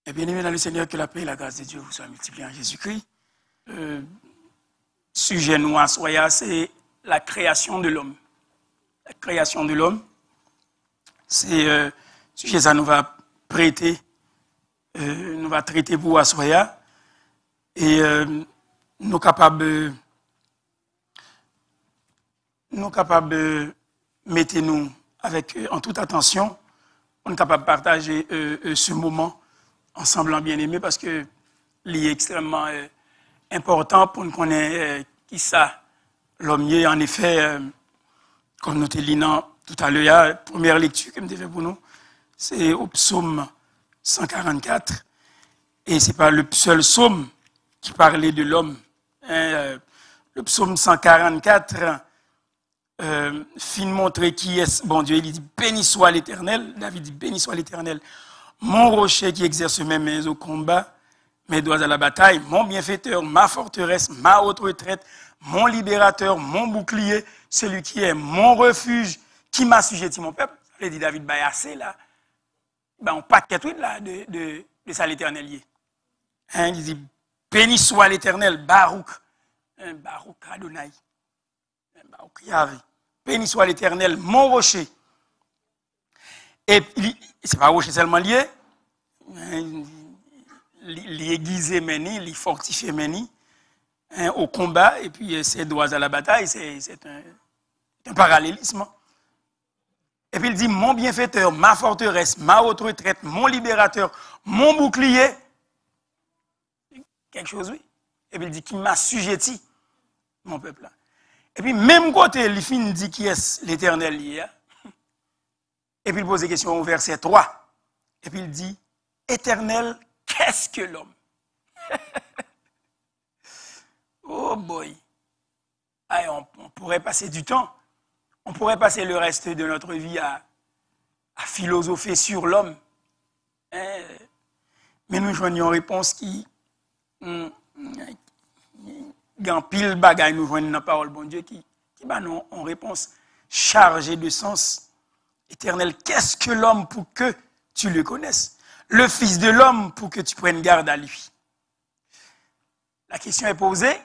Et bien aimé dans le Seigneur, que la paix et la grâce de Dieu vous soient multipliées en Jésus-Christ. Sujet nous à soya, c'est la création de l'homme. La création de l'homme, c'est sujet ça nous va prêter, nous va traiter pour Assoya et nous capables mettre nous avec en toute attention, on est capable de partager ce moment ensemble en bien-aimé parce que il est extrêmement important pour nous connaître qui ça l'homme est. En effet, comme nous te lisons tout à l'heure, la première lecture que me fait pour nous, c'est au psaume 144. Et ce n'est pas le seul psaume qui parlait de l'homme. Le psaume 144 fin montrer qui est bon Dieu. Il dit béni soit l'Éternel. David dit béni soit l'Éternel. Mon rocher qui exerce mes mains au combat, mes doigts à la bataille, mon bienfaiteur, ma forteresse, ma haute retraite, mon libérateur, mon bouclier, celui qui est mon refuge, qui m'a assujetti mon peuple. Ça dit David, bah assez là. Ben, on paquet tout là de ça l'Éternel. Hein, il dit béni soit l'Éternel, Baruch, Baruch Adonai, Baruch Yahvé. Béni soit l'Éternel, mon rocher. Et c'est pas rocher seulement lié, il aiguisé meni, il fortifié meni au combat, et puis ses doigts à la bataille, c'est un parallélisme. Et puis il dit mon bienfaiteur, ma forteresse, ma haute retraite, mon libérateur, mon bouclier. Quelque chose, oui. Et puis il dit qui m'a assujetti, mon peuple là. Et puis même côté, il finit dit qui est l'Éternel hier. Et puis il pose des questions au verset 3. Et puis il dit Éternel, qu'est-ce que l'homme? Oh boy. Allez, on pourrait passer du temps. On pourrait passer le reste de notre vie à philosopher sur l'homme. Mais nous joignons une réponse qui en pile bagaille, nous joignons la parole, bon Dieu, qui nous en réponse chargée de sens. Éternel, qu'est-ce que l'homme pour que tu le connaisses? Le Fils de l'homme pour que tu prennes garde à lui. La question est posée,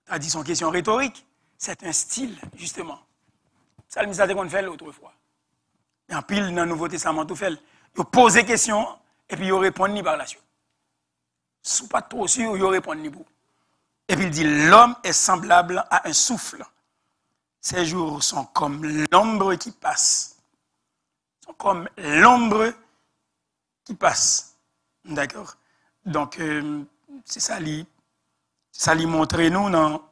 tu as dit son question rhétorique, c'est un style, justement. Ça, le message qu'on fait l'autre fois. Et en pile, dans le Nouveau Testament, tout fait. Il pose des questions et puis il répond ni par la suite. Si pas trop sûr, il répond ni pour. Et puis il dit l'homme est semblable à un souffle. Ses jours sont comme l'ombre qui passe. Sont comme l'ombre qui passe. D'accord? Donc, c'est ça lui montrer nous dans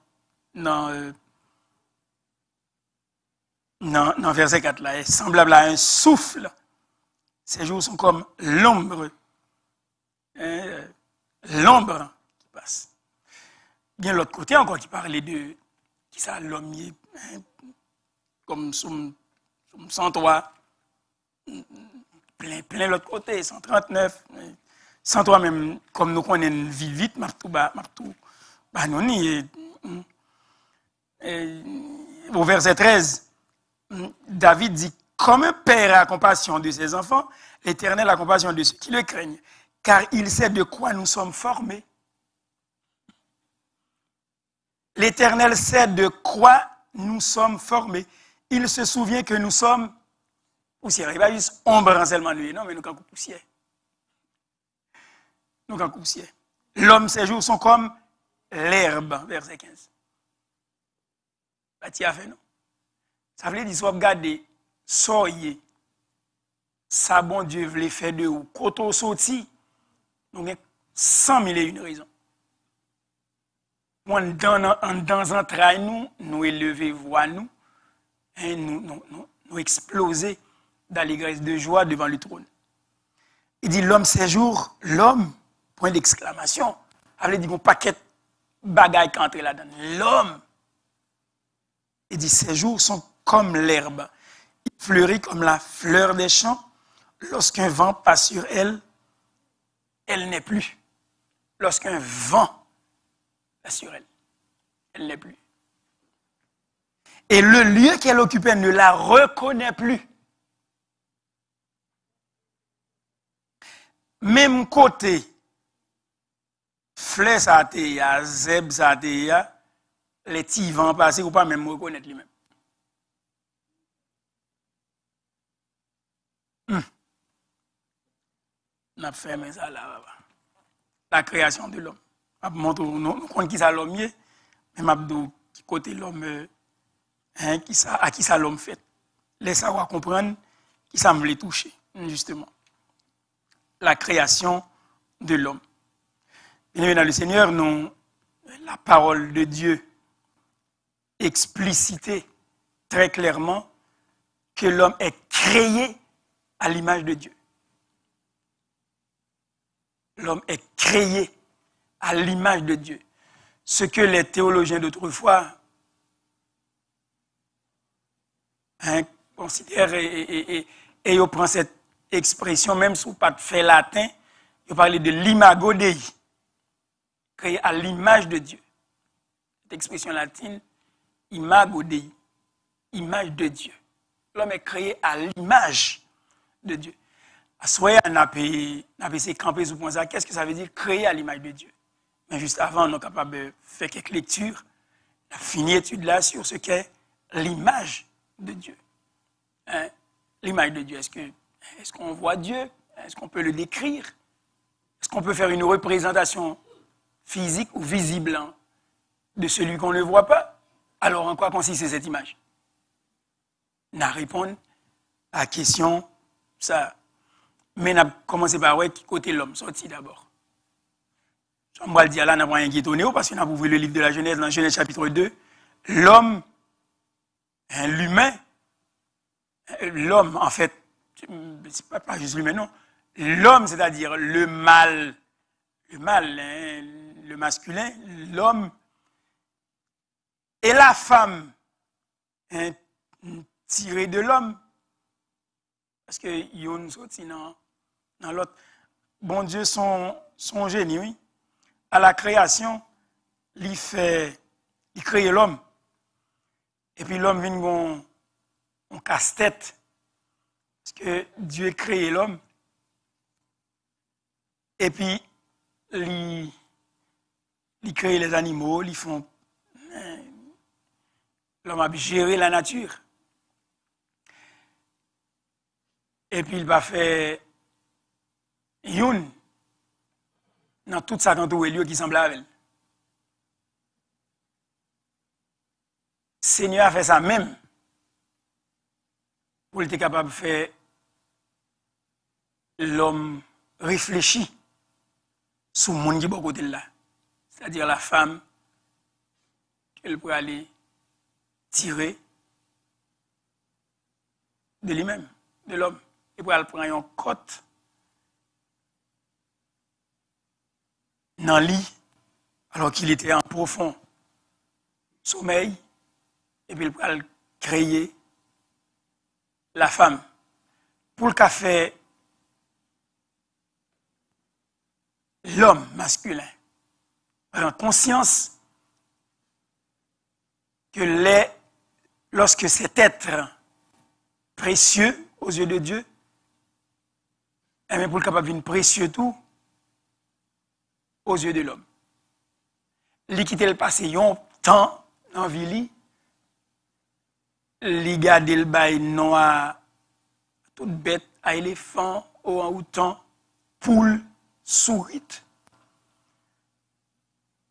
verset 4 là, est semblable à un souffle. Ces jours sont comme l'ombre. L'ombre qui passe. Bien l'autre côté encore qui parlait de qui ça l'homme comme Somme 103, plein l'autre côté, 139, 103 même, comme nous connaissons vite, au verset 13, David dit, comme un père a compassion de ses enfants, l'Éternel a compassion de ceux qui le craignent, car il sait de quoi nous sommes formés. L'Éternel sait de quoi nous sommes formés. Il se souvient que nous sommes poussière. Il va juste ombre seulement lui. Non, mais nous sommes poussière. Nous sommes poussière. L'homme, ses jours sont comme l'herbe, verset 15. Tu as fait, non? Ça veut dire, si vous regardez, soyez, ça bon Dieu voulait faire de vous. Quand on sortit, nous avons 100 000 et une raisons. Dans un train, nous élever voix nous, et nous exploser d'allégresse de joie devant le trône. Il dit l'homme ces jours, l'homme, point d'exclamation. Il dit mon paquet bagaille qui entre là-dedans. L'homme, il dit ces jours sont comme l'herbe. Il fleurit comme la fleur des champs. Lorsqu'un vent passe sur elle, elle n'est plus. Lorsqu'un vent sur elle. Elle n'est plus. Et le lieu qu'elle occupait ne la reconnaît plus. même côté, fleur ça te ya, zeb ça te ya, les petits vents passés, ou pas même reconnaître lui-même. On a fait ça là. La création de l'homme. Nous connaissons qui ça l'homme est, mais m'abdou qui côté l'homme à qui ça l'homme fait. Laisse savoir comprendre qui ça me voulait toucher justement. La création de l'homme. Bien-aimés dans le Seigneur, nous la parole de Dieu explicitée très clairement que l'homme est créé à l'image de Dieu. L'homme est créé à l'image de Dieu. Ce que les théologiens d'autrefois considèrent et ils prennent cette expression, même si vous pas de fait latin, ils parlent de l'imago Dei, créé à l'image de Dieu. Cette expression latine, imago Dei, image de Dieu. L'homme est créé à l'image de Dieu. Soit on a essayé de camper sur point ça. Qu'est-ce que ça veut dire créer à l'image de Dieu? Mais juste avant, on est capable de faire quelques lectures. On a fini l'étude là sur ce qu'est l'image de Dieu. Hein? L'image de Dieu, est-ce qu'on voit Dieu? Est-ce qu'on peut le décrire? Est-ce qu'on peut faire une représentation physique ou visible de celui qu'on ne voit pas? Alors en quoi consiste cette image? On a répondu à la question ça. Mais on a commencé par qui côté l'homme sorti d'abord. Je vais le dire là, on n'a pas rien qui étonné parce qu'on a ouvert le livre de la Genèse, dans Genèse chapitre 2. L'homme, l'homme en fait, c'est pas juste l'humain, non. L'homme, c'est-à-dire le mâle, le masculin, l'homme et la femme, tirée de l'homme. Parce que yon sorti dans l'autre. Bon Dieu, son génie, oui. À la création, il crée l'homme. Et puis l'homme vient en casse-tête. Parce que Dieu a créé l'homme. Et puis, il crée les animaux, l'homme a géré la nature. Et puis il va faire youn dans toute sa entourée qui semble avec elle. Seigneur a fait ça même pour être capable de faire l'homme réfléchir sur le monde qui est à côté de là. C'est-à-dire la femme qu'elle pourrait aller tirer de lui-même, de l'homme. Et pour elle prendre une côte dans le lit, alors qu'il était en profond sommeil, et puis il pour créer la femme. Pour le café, l'homme masculin, en conscience que lorsque cet être précieux aux yeux de Dieu, et pour le capable de précieux tout aux yeux de l'homme. Il quitte le passé un temps dans la vie, il garde le bail non à toute bête, à éléphant, orang-outan, poule, souris.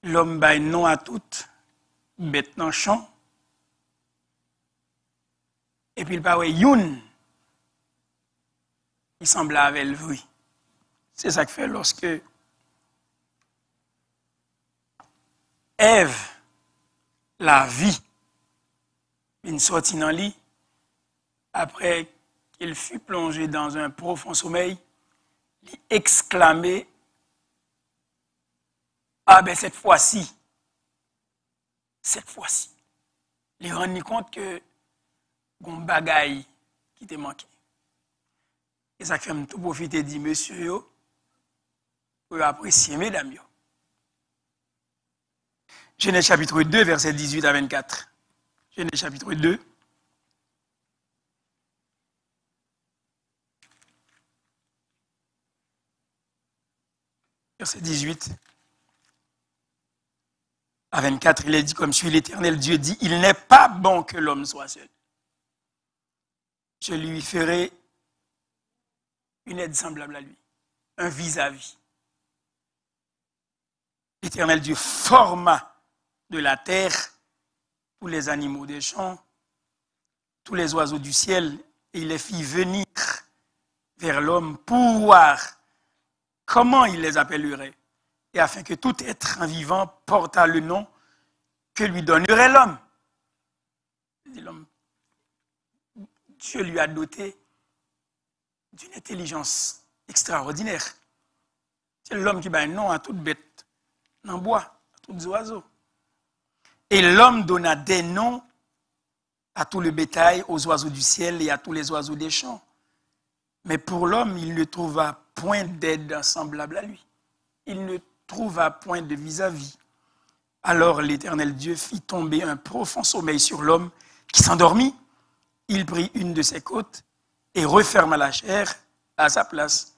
L'homme bail non à toute bête dans le champ. Et puis il parle youn. Il semble avec le vrai. C'est ça que fait lorsque Ève, la vie, une sortie dans le lit, après qu'il fut plongé dans un profond sommeil, il exclamait: ah ben cette fois-ci, il rend compte que un bagaille qui te manqué. Et ça fait tout profiter de dire, monsieur, pour apprécier mesdames. Genèse chapitre 2, versets 18 à 24. Genèse chapitre 2. verset 18 à 24, il est dit comme suit, l'Éternel Dieu dit, il n'est pas bon que l'homme soit seul. Je lui ferai une aide semblable à lui, un vis-à-vis. L'Éternel Dieu forma de la terre tous les animaux des champs, tous les oiseaux du ciel, et il les fit venir vers l'homme pour voir comment il les appellerait, et afin que tout être vivant portât le nom que lui donnerait l'homme. Dieu lui a doté d'une intelligence extraordinaire. C'est l'homme qui a un nom à toute bête, dans bois, à tous les oiseaux. Et l'homme donna des noms à tout le bétail, aux oiseaux du ciel et à tous les oiseaux des champs. Mais pour l'homme, il ne trouva point d'aide semblable à lui. Il ne trouva point de vis-à-vis. Alors l'Éternel Dieu fit tomber un profond sommeil sur l'homme qui s'endormit. Il prit une de ses côtes et referma la chair à sa place.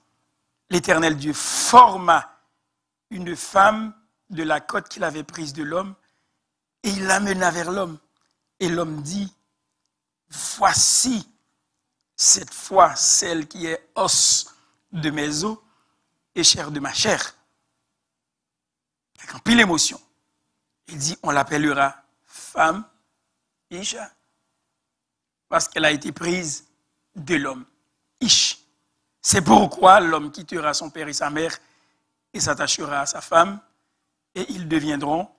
L'Éternel Dieu forma une femme de la côte qu'il avait prise de l'homme et il l'amena vers l'homme. Et l'homme dit, voici cette fois celle qui est os de mes os et chair de ma chair. Avec un pile d'émotion. Il dit, on l'appellera femme Isha, parce qu'elle a été prise de l'homme. Ish. C'est pourquoi l'homme quittera son père et sa mère et s'attachera à sa femme, et ils deviendront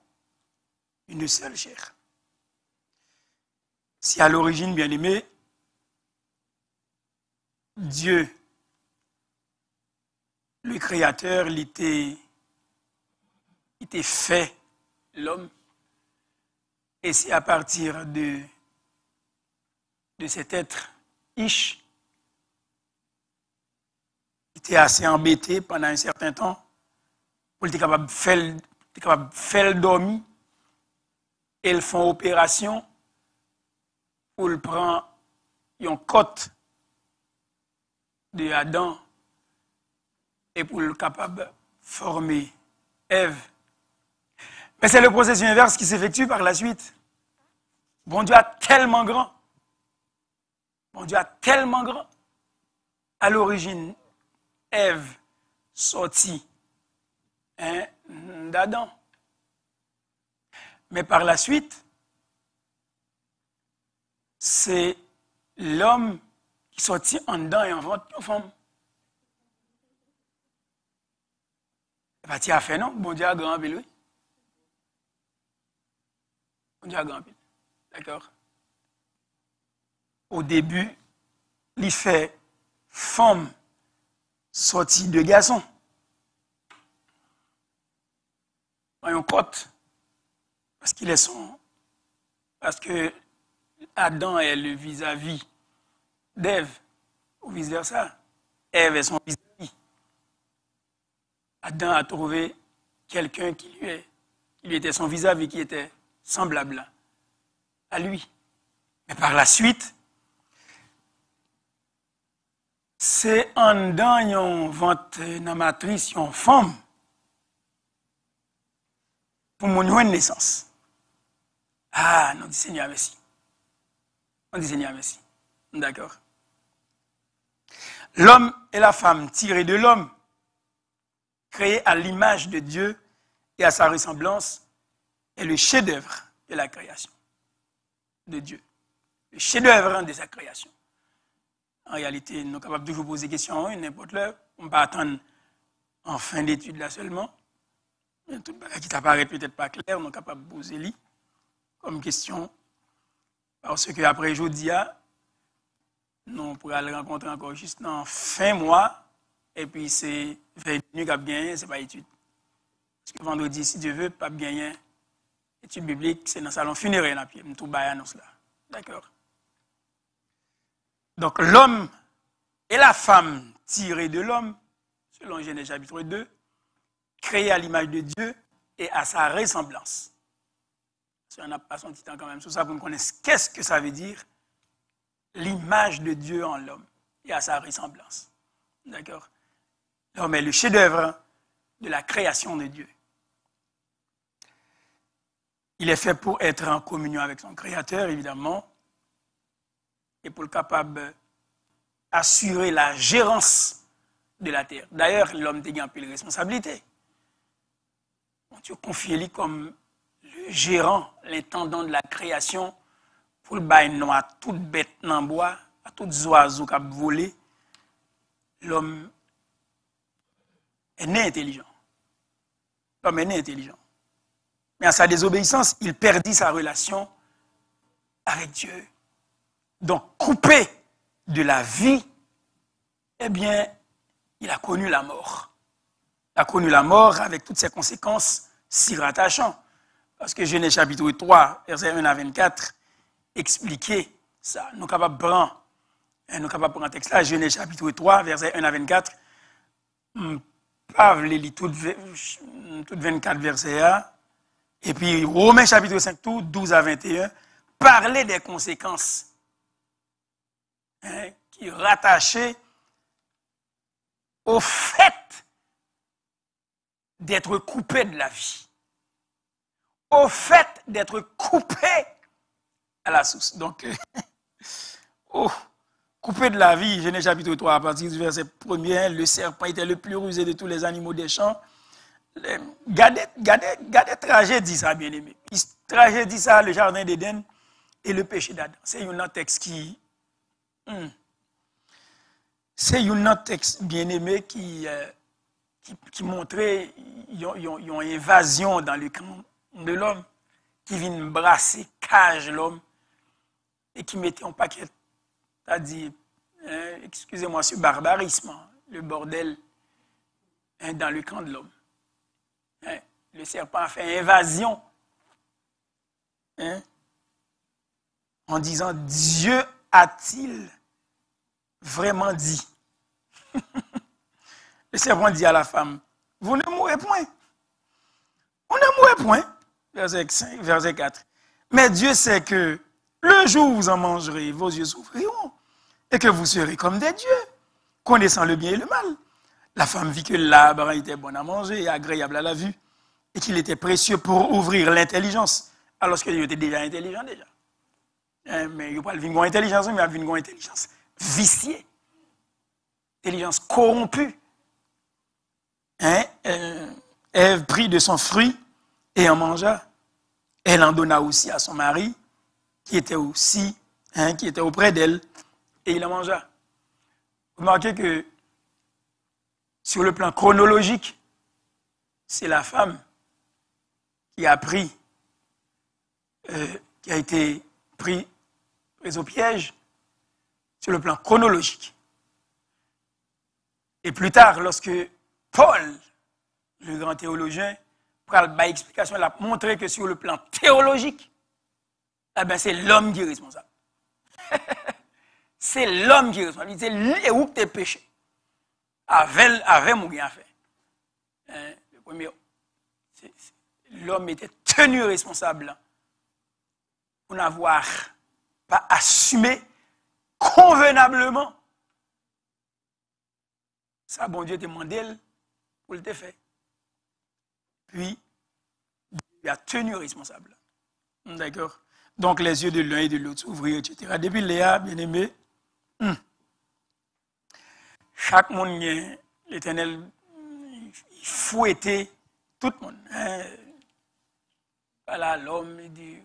une seule chair. Si à l'origine, bien aimé, Dieu, le Créateur, il était fait l'homme, et c'est à partir de cet être Ish, il était assez embêté pendant un certain temps pour être capable de faire dormir, et ils font opération pour le prendre une côte de Adam et pour le capable de former Ève. Mais c'est le processus inverse qui s'effectue par la suite. Bon Dieu a tellement grand. Bon Dieu a tellement grand. À l'origine, Ève sortit d'Adam. Mais par la suite, c'est l'homme qui sortit en dedans et en vente une femme. Bah, tu as fait non? Bon Dieu a grand pile, oui. Bon Dieu a grand pile. D'accord? Au début, il fait femme sortie de garçon. Un côte. Parce qu'il est son. Parce que Adam est le vis-à-vis d'Ève, ou vice-versa. Ève est son vis-à-vis. Adam a trouvé quelqu'un qui lui était son vis-à-vis, qui était semblable à lui. Mais par la suite, c'est en dedans yon vente dans matrice yon femme pour mon une naissance. Ah, non, dit Seigneur, merci. On dit Seigneur, merci. D'accord. L'homme et la femme tirés de l'homme, créés à l'image de Dieu et à sa ressemblance, est le chef-d'œuvre de la création de Dieu. Le chef-d'œuvre de sa création. En réalité, nous sommes capables de toujours poser des questions, n'importe l'heure. On ne peut pas attendre en fin d'étude là seulement. Tout ce qui t'apparaît peut-être pas clair, nous sommes capables de poser lui comme question. Parce qu'après aujourd'hui, nous pourrons le rencontrer encore juste dans fin mois, et puis c'est 20 minutes qui a gagné, ce n'est pas étude. Parce que vendredi, si Dieu veut, pas gagner étude biblique, c'est dans le salon funéraire, là, puis tout bas annonce là. D'accord? Donc l'homme et la femme tirés de l'homme, selon Genèse chapitre 2, créés à l'image de Dieu et à sa ressemblance. On n'a pas son petit temps quand même sur ça pour nous connaître qu'est-ce que ça veut dire l'image de Dieu en l'homme et à sa ressemblance. D'accord? L'homme est le chef-d'œuvre de la création de Dieu. Il est fait pour être en communion avec son Créateur, évidemment, et pour le capable d'assurer la gérance de la terre. D'ailleurs, l'homme a un peu de responsabilité. Dieu confie-lui comme le gérant, l'intendant de la création, pour le bail à toute bête dans le bois, à tout oiseau qui a volé. L'homme est né intelligent. L'homme est né intelligent. Mais à sa désobéissance, il perdit sa relation avec Dieu. Donc, coupé de la vie, eh bien, il a connu la mort. Il a connu la mort avec toutes ses conséquences s'y rattachant. Parce que Genèse chapitre 3, versets 1 à 24, expliquait ça. Nous sommes capables de prendre un texte là, Genèse chapitre 3, versets 1 à 24. Pas lire toutes 24 versets là. Et puis Romains chapitre 5, tout 12 à 21, parler des conséquences qui rattachaient au fait d'être coupé de la vie, au fait d'être coupé à la source. Donc, coupé de la vie, Genèse chapitre 3, à partir du verset 1er, le serpent était le plus rusé de tous les animaux des champs. Gardez tragédie ça, bien aimé. Tragédie ça, le jardin d'Éden et le péché d'Adam. C'est un texte qui... C'est un texte bien aimé qui montrait une invasion dans le camp de l'homme, qui vient brasser, cage l'homme, et qui mettait en paquet, c'est-à-dire, excusez-moi ce barbarisme, le bordel dans le camp de l'homme. Le serpent a fait invasion en disant, Dieu a-t-il vraiment dit? Le serpent dit à la femme, vous ne mourrez point. Vous ne mourrez point. Verset 4. Mais Dieu sait que le jour où vous en mangerez, vos yeux s'ouvriront et que vous serez comme des dieux, connaissant le bien et le mal. La femme vit que l'arbre était bon à manger et agréable à la vue et qu'il était précieux pour ouvrir l'intelligence, alors qu'il était déjà intelligent déjà. Mais il n'y a pas de intelligence, mais il y a une intelligence viciée, intelligence corrompue. Ève prit de son fruit et en mangea. Elle en donna aussi à son mari, qui était auprès d'elle, et il en mangea. Remarquez que sur le plan chronologique, c'est la femme qui a été prise au piège sur le plan chronologique. Et plus tard, lorsque Paul, le grand théologien, par explication, il a montré que sur le plan théologique, c'est l'homme qui est responsable. C'est l'homme qui est responsable. C'est lui où tu es péché. Avec mon bien fait. Le premier, l'homme était tenu responsable pour n'avoir pas assumé convenablement. Ça, bon Dieu t'a demandé pour le faire. Puis, Dieu a tenu responsable. D'accord? Donc, les yeux de l'un et de l'autre s'ouvrirent, etc. Depuis Léa, bien aimé, chaque monde, l'Éternel, il fouettait tout le monde. Voilà, l'homme, il dit,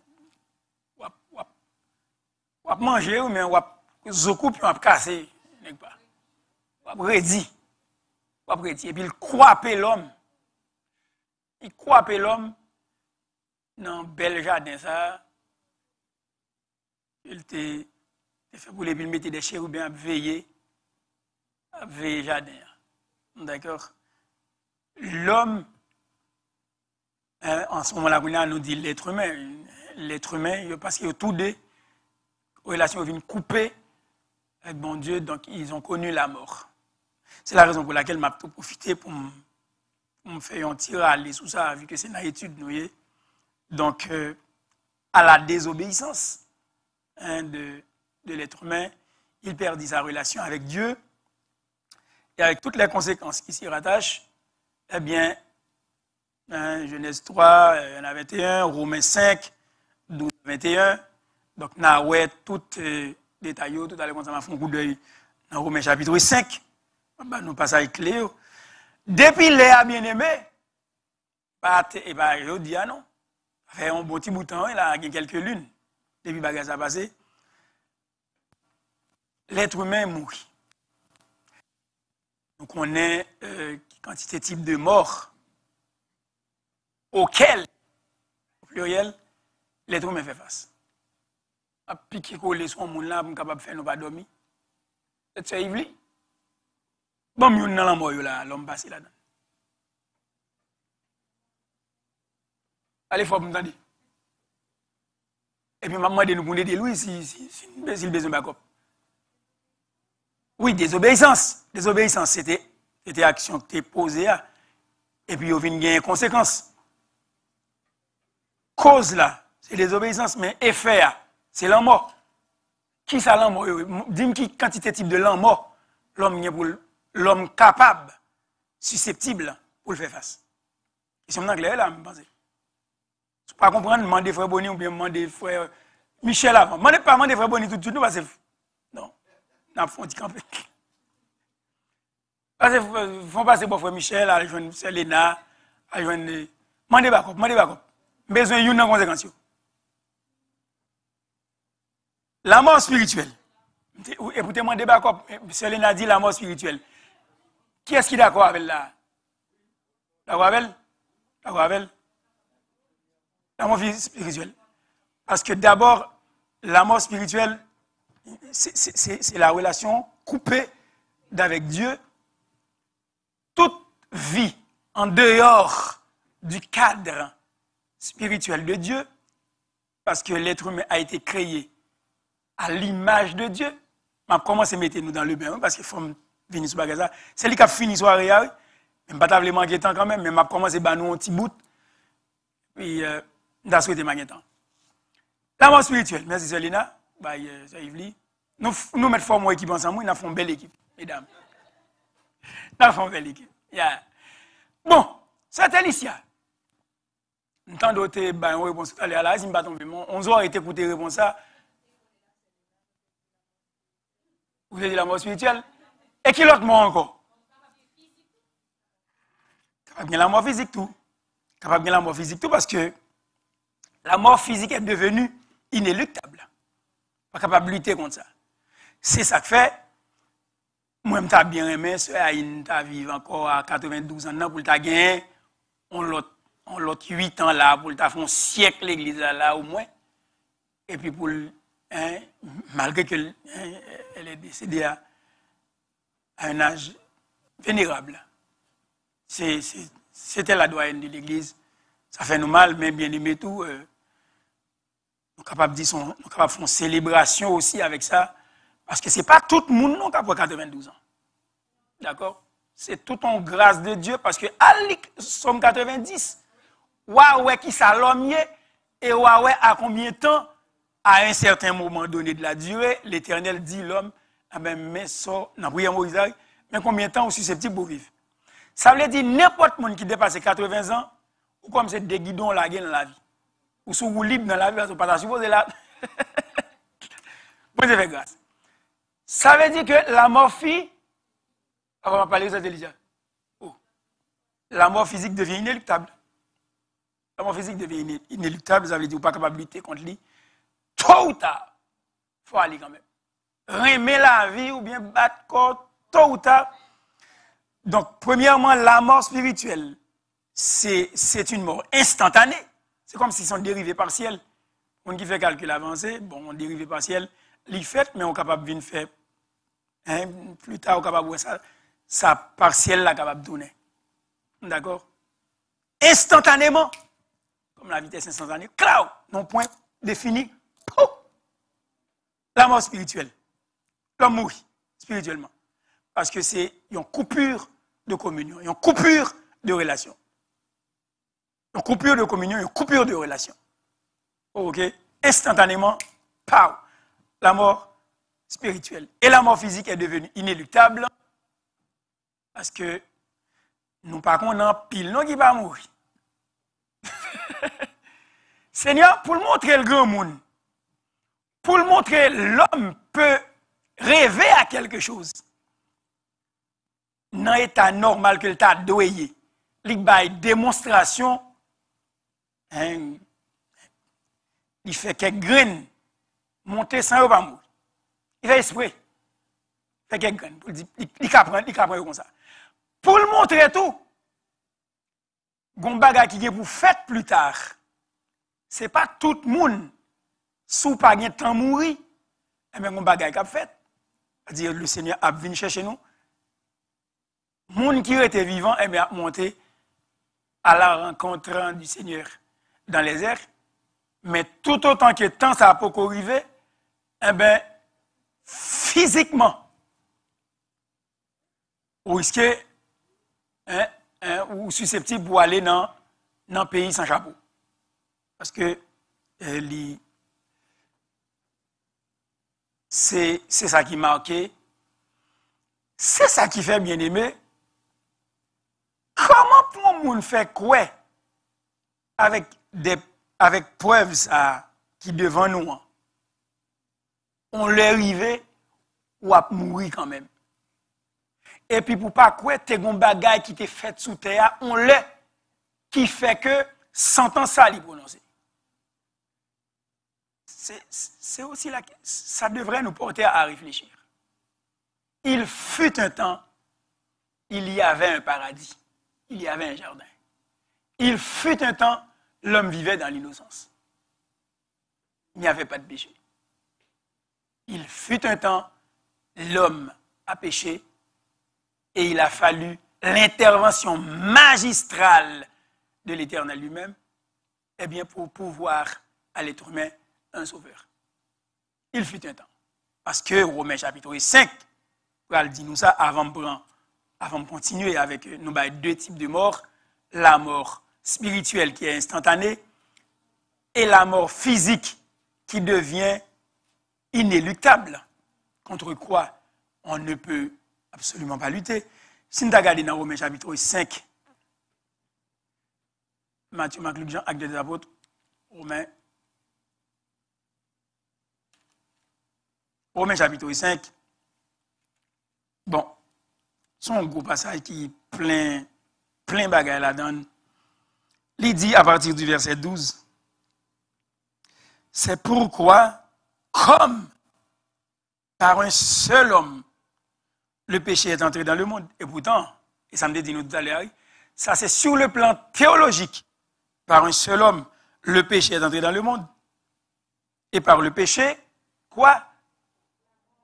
wap manger, mais wap zokou, puis wap casser, wap redit. Et puis, il croipait l'homme. Il croipait l'homme dans un bel jardin, ça. Il était fait pour les villes, mettre des chérubins à veiller le jardin. D'accord? L'homme, en ce moment-là, on nous dit l'être humain. L'être humain, parce qu'il y a tous des relations qui viennent couper avec bon Dieu, donc ils ont connu la mort. C'est la raison pour laquelle je vais profiter pour me faire un tir à aller sous ça, vu que c'est une étude. Donc, à la désobéissance de l'être humain, il perdit sa relation avec Dieu, et avec toutes les conséquences qui s'y rattachent, eh bien, Hein, Genèse 3, il y en a 21, Romains 5, 12, 21. Donc, on a ouais, tout détaillé, tout à l'heure, ça m'a fait un coup d'œil dans Romains chapitre 5. Bah, nous passons clé. Depuis les bien-aimés, et bah, je dis, ah non, ça fait un bon petit bout de temps, il a quelques lunes, depuis que ça a passé. L'être humain mourit. Donc, on est quantité type de mort auquel, au pluriel, l'être humain fait face. A piqué coller son monde là pour capable faire nous pas dormir. C'est Yves. Bon, nous dans la mort là, l'homme passé là-dedans. Allez, faut m'entendre. Et puis maman de nous pour aider lui si besoin backup. Oui, désobéissance. Désobéissance, c'était action que tu es posée et puis il vient gagner conséquences. Cause là, c'est désobéissance, mais effet c'est la mort. Qui ça la mort? Dis-moi qui quantité type de la mort, l'homme capable, susceptible pour le faire face. Et c'est maintenant clair là, je pense. Je ne pas comprendre, demander frère Bonny ou bien demander frère Michel avant. Demandez pas demander frère Bonny tout de suite, parce que non, on a fait un petit campé. Parce que faut passer pour frère Michel, à joindre Selena, à joindre. Demandez backup. Besoin d'une conséquence. La mort spirituelle. Écoutez, moi, débat, Selena dit la mort spirituelle. Qui est-ce qui est d'accord avec la? D'accord avec elle? La mort spirituelle. Parce que d'abord, la mort spirituelle, c'est la relation coupée d'avec Dieu. Toute vie en dehors du cadre spirituel de Dieu, parce que l'être humain a été créé à l'image de Dieu. Je commence à mettre nous dans le bain, parce qu'il faut venir sur le c'est lui qui a fini la soirée, je ne vais pas manquer de temps quand même, mais je commence à mettre nous un petit bout, puis je vais souhaiter manquer de temps. La mort spirituelle, merci Selina, nous mettons forme équipe ensemble, nous avons une belle équipe, mesdames. Nous avons une belle équipe. Yeah. Bon, c'est Alicia. Nous avons d'autres réponses tout à l'heure, là, si je ne pas tomber, on a été écouté réponse ça. Vous avez dit la mort spirituelle. Et qui l'autre mot encore? Capable de la mort physique tout. Capable de la mort physique tout parce que la mort physique est devenue inéluctable. Pas capable de lutter contre ça. C'est ça que fait. Moi, je bien aimé, ce Aïn, tu vivre encore à 92 ans pour ta gagner. On l'autre 8 ans là pour ta faire un siècle l'église là au moins. Et puis pour malgré qu'elle est décédée à un âge vénérable. C'était la doyenne de l'Église. Ça fait nous mal, mais bien aimé tout. Nous sommes capables de faire une célébration aussi avec ça. Parce que ce n'est pas tout le monde qui a 92 ans. D'accord? C'est toute une grâce de Dieu. Parce que à Somme 90, ouais qui s'allume et ouais à combien de temps? À un certain moment donné de la durée, l'Éternel dit l'homme, mais ça, n'a rien Moïse, mais combien de temps est susceptible pour vivre? Ça veut dire n'importe qui qui dépasse 80 ans, ou comme c'est des guidons la dans la vie, ou sous vous libre dans la vie, parce que pas supposé là. Bon, c'est fait grâce. Ça veut dire que la mort physique, on va parler de cette intelligence. La mort physique devient inéluctable. La mort physique devient inéluctable, ça veut dire que vous n'êtes pas capable de lutter contre lui. Tôt ou tard, il faut aller quand même. Remettre la vie ou bien battre corps, tôt ou tard. Donc, premièrement, la mort spirituelle, c'est une mort instantanée. C'est comme si c'est un dérivé partiel. On qui fait calcul avancé, bon, un dérivé partiel, il fait, mais on est capable de faire. Plus tard, on est capable de voir ça partiel, là, capable de tourner. D'accord? Instantanément, comme la vitesse instantanée, cloud, non point défini. La mort spirituelle. L'homme mourit spirituellement. Parce que c'est une coupure de communion, une coupure de relation. Une coupure de communion, une coupure de relation. Ok? Instantanément, pow, la mort spirituelle. Et la mort physique est devenue inéluctable parce que nous, par contre, on a pile non qui va mourir. Seigneur, pour le montrer le grand monde, pour le montrer l'homme peut rêver à quelque chose. Dans l'état normal que l'état doyé, il y a une démonstration, il fait quelques graines, monter sans pas mourir. Il fait esprit. Il fait quelques graines. Il apprend comme ça. Pour le montrer tout, gon bagay qui est pour faire plus tard. Ce n'est pas tout le monde, sous pas de temps mourir, et bien gon bagay qui a fait. C'est-à-dire le Seigneur a venu chercher nous. Monde qui était vivant, et bien a monté à la rencontre du Seigneur dans les airs. Mais tout autant que temps ça a pas arrivé, eh bien, physiquement, ou risquez, ou susceptible pour aller dans le pays sans chapeau. Parce que c'est ça qui marqué. C'est ça qui fait bien aimé. Comment pour un monde faire quoi avec preuves ça, qui devant nous, on leur arrive ou à mourir quand même. Et puis pour pas quoi, t'es gon bagay qui t'est fait sous terre, on le qui fait que 100 ans ça li prononcer. C'est aussi là, ça devrait nous porter à réfléchir. Il fut un temps, il y avait un paradis, il y avait un jardin. Il fut un temps, l'homme vivait dans l'innocence. Il n'y avait pas de péché. Il fut un temps, l'homme a péché et il a fallu l'intervention magistrale de l'Éternel lui-même, eh bien, pour pouvoir à l'être humain un sauveur. Il fut un temps. Parce que Romains chapitre 5, il dit nous ça avant de continuer avec nous deux types de morts, la mort spirituelle qui est instantanée et la mort physique qui devient inéluctable, contre quoi on ne peut absolument pas lutter. Si nous regardons dans Romains chapitre 5, Matthieu, Marc, Luc, Jean, Actes des Apôtres, Romains chapitre 5, bon, c'est un gros passage qui est plein bagaille là-dedans. Il dit à partir du verset 12, c'est pourquoi, comme par un seul homme, le péché est entré dans le monde. Et pourtant, et ça me dit nous tout à l'heure, ça c'est sur le plan théologique. Par un seul homme, le péché est entré dans le monde. Et par le péché, quoi?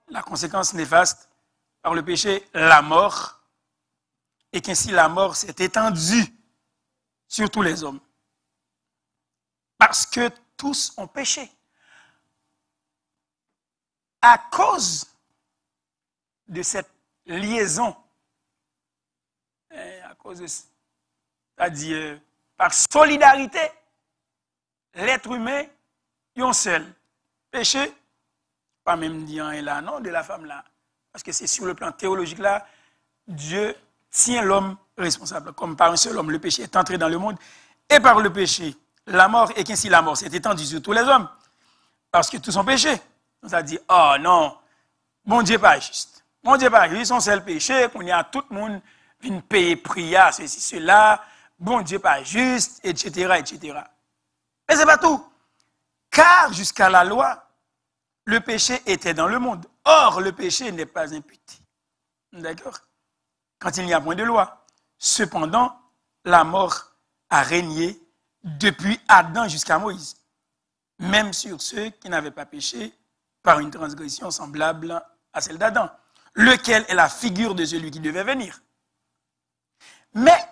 La conséquence néfaste. Par le péché, la mort. Et qu'ainsi la mort s'est étendue sur tous les hommes. Parce que tous ont péché. À cause de cette liaison, à cause de, c'est-à-dire par solidarité, l'être humain, il un seul péché, pas même dire un là, non, de la femme là, parce que c'est sur le plan théologique là, Dieu tient l'homme responsable, comme par un seul homme, le péché est entré dans le monde, et par le péché, la mort, et qu'ainsi la mort s'est étendue sur tous les hommes, parce que tous ont péché. On a dit, oh non, bon Dieu pas juste. Bon Dieu pas juste, son seul péché, qu'on y a tout le monde vient payer prière, ceci, cela, bon Dieu pas juste, etc., etc. Mais c'est pas tout. Car jusqu'à la loi, le péché était dans le monde. Or, le péché n'est pas imputé. D'accord? Quand il n'y a point de loi. Cependant, la mort a régné depuis Adam jusqu'à Moïse. Même sur ceux qui n'avaient pas péché par une transgression semblable à celle d'Adam, lequel est la figure de celui qui devait venir. Mais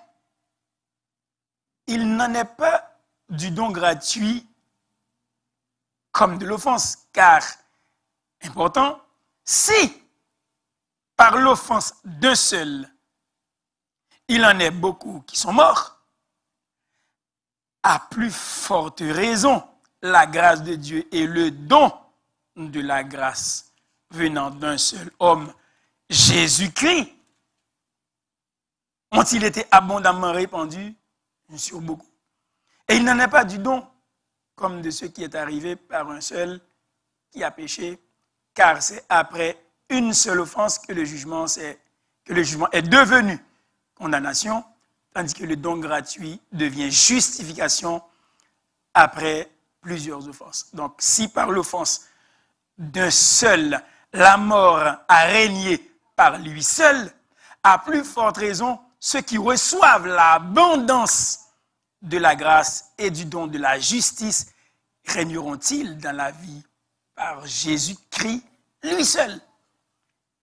il n'en est pas du don gratuit comme de l'offense, car, important, si par l'offense d'un seul, il en est beaucoup qui sont morts, à plus forte raison, la grâce de Dieu et le don de la grâce venant d'un seul homme, Jésus-Christ, ont-ils été abondamment répandus sur beaucoup. Et il n'en est pas du don, comme de ce qui est arrivé par un seul qui a péché, car c'est après une seule offense que le jugement est devenu condamnation, tandis que le don gratuit devient justification après plusieurs offenses. Donc, si par l'offense d'un seul, la mort a régné par lui seul, à plus forte raison, ceux qui reçoivent l'abondance de la grâce et du don de la justice régneront-ils dans la vie par Jésus-Christ lui seul.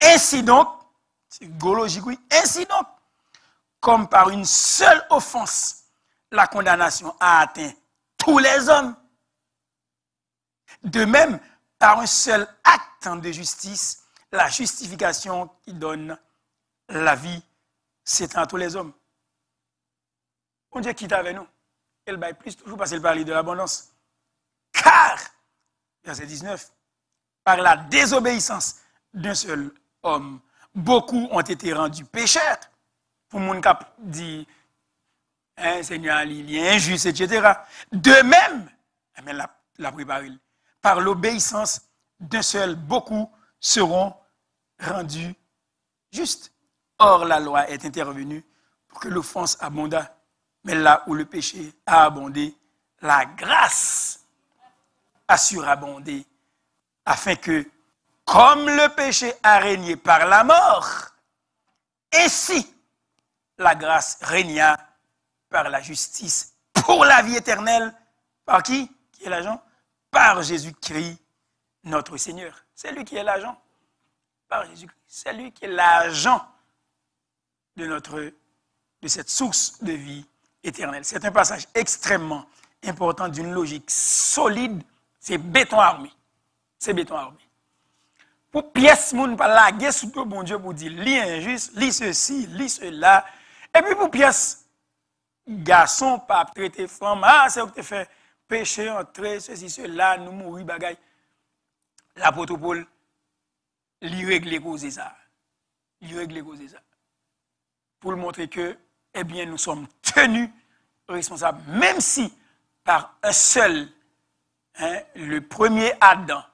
Ainsi donc, c'est logique, oui, ainsi donc, comme par une seule offense, la condamnation a atteint tous les hommes, de même, par un seul acte de justice, la justification qui donne la vie s'étend à tous les hommes. Bon Dieu quitte avec nous. Elle baille plus toujours parce qu'elle parle de l'abondance. Car, verset 19, par la désobéissance d'un seul homme, beaucoup ont été rendus pécheurs. Pour mon cap dit, hein, Seigneur, il est injuste, etc. De même, la préparé, par l'obéissance d'un seul, beaucoup seront rendus justes. Or, la loi est intervenue pour que l'offense abondât. Mais là où le péché a abondé, la grâce a surabondé, afin que, comme le péché a régné par la mort, ainsi la grâce régna par la justice pour la vie éternelle. Par qui? Qui est l'agent? Par Jésus-Christ, notre Seigneur. C'est lui qui est l'agent. Par Jésus-Christ. C'est lui qui est l'agent de cette source de vie éternelle. C'est un passage extrêmement important d'une logique solide. C'est béton armé. C'est béton armé. Pour pièce, moun pas laguer sous le bon Dieu pour dire, lis injuste, lis ceci, lis cela. Et puis pour pièce, garçon, pas traiter femme, c'est où tu fait péché, entrer, ceci, cela, nous mourir, bagaille. L'apôtre Paul, lui régler causer ça. Lui régler causer ça. Pour le montrer que, eh bien, nous sommes tenus responsables, même si par un seul, le premier Adam,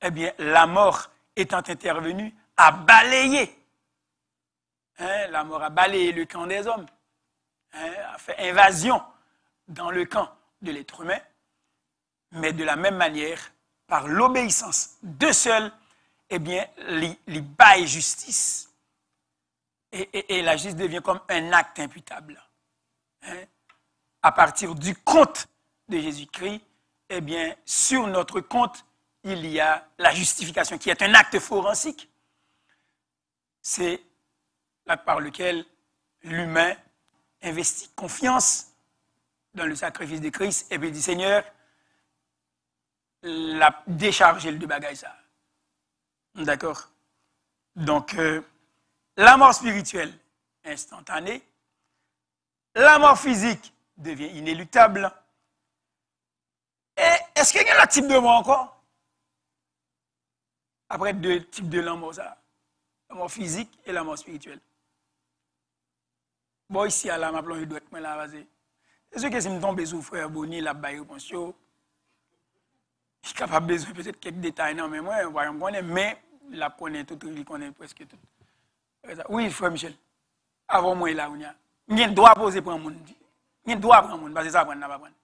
eh bien, la mort étant intervenue, a balayé. La mort a balayé le camp des hommes, a fait invasion dans le camp de l'être humain, mais de la même manière, par l'obéissance de seul, eh bien, les baille justice. Et la justice devient comme un acte imputable. À partir du compte de Jésus-Christ, eh bien, sur notre compte, il y a la justification, qui est un acte forensique. C'est l'acte par lequel l'humain investit confiance dans le sacrifice de Christ et puis dit, Seigneur, la décharger de bagaille ça. D'accord? Donc, la mort spirituelle, instantanée. La mort physique devient inéluctable. Et est-ce qu'il y a un type de mort encore? Après deux types de mort, ça. La mort physique et la mort spirituelle. Bon, ici, à la ma plonge doit être là, vas-y. C'est sûr que si je tombe sous frère Boni, la baille réponse, je suis capable de besoin peut-être quelques détails, non, mais moi, je connais, mais la connaît tout, il connaît presque tout. Oui, frère Michel. Avant moi, là, il y a un droit à poser pour un monde. Il y a un droit à prendre un monde, parce que ça, on n'a pas prendre.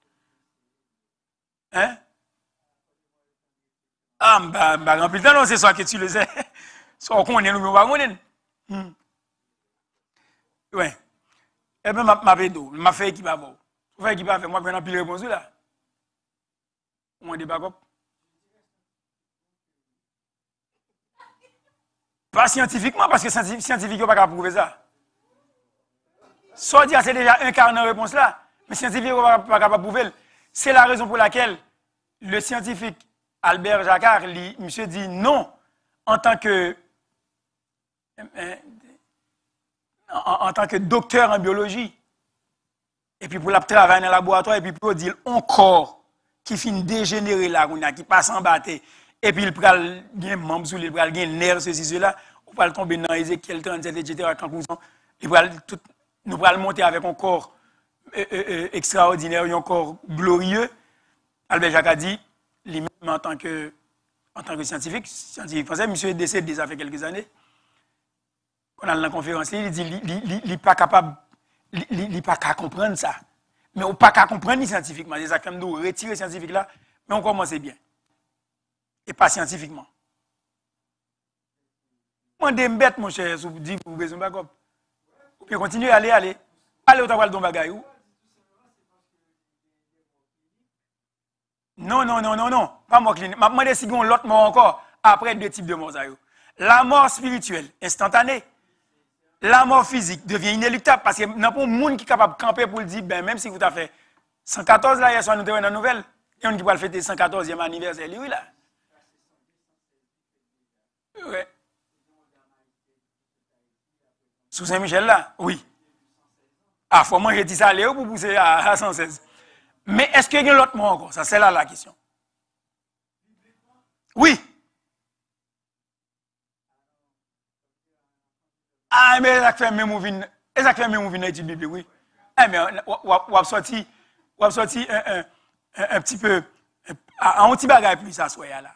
Hein? Ah, bah, rempli de temps, c'est ça que tu le sais. Soit qu'on est nous, mais on va connaître. Oui. Eh bien, ma pédo, ma fait équipe avant. Vous faites équipe avec moi, je vais pile réponse là. On a des backups. Pas scientifiquement, parce que scientifiquement, on ne peut pas prouver ça. Soit dire c'est déjà un quart de réponse là, mais scientifiquement, on ne peut pas prouver. C'est la raison pour laquelle le scientifique Albert Jacquard, monsieur dit non, en tant que docteur en biologie, et puis pour la travailler dans le laboratoire, et puis pour dire un corps qui finit dégénérer là, qui passe en battre, et puis il prend un membre, il prend un nerf, ceci, cela, on va tomber dans Ézéchiel 37, etc. Nous allons monter avec un corps extraordinaire, un corps glorieux. Albert Jacques a dit, lui-même en tant que scientifique français, monsieur est décédé déjà fait quelques années. Quand on a dans la conférence, il dit il n'est pas capable, il n'est pas capable de comprendre ça. Mais on n'est pas capable de comprendre scientifiquement. C'est ça comme nous retirer scientifique là, mais on commence bien. Et pas scientifiquement. Moi, je suis bête, mon cher, si vous dites que vous avez besoin de backup. Vous pouvez continuer, allez. Allez au travail de bagay. Non. Pas mort clinique. Je vais demander si vous avez l'autre mort encore, après deux types de morts. La mort spirituelle, instantanée. La mort physique devient inéluctable parce que n'y a pas de monde qui est capable de camper pour le dire, ben, même si vous avez fait 114 là, hier soir, nous avons une nouvelle, il y a un qui va fêter 114e anniversaire, lui là. Ouais. Sous Saint-Michel là? Oui. Ah, faut manger dit ça Léo pour pousser à 116. Mais est-ce qu'il y a l'autre mot encore? Ça, c'est là la question. Oui. Ah, mais ça fait même mouvement. Ça fait même mouvement dans l'étude biblique, oui. Eh, mais on a sorti un petit peu, un petit bagage plus à soi là.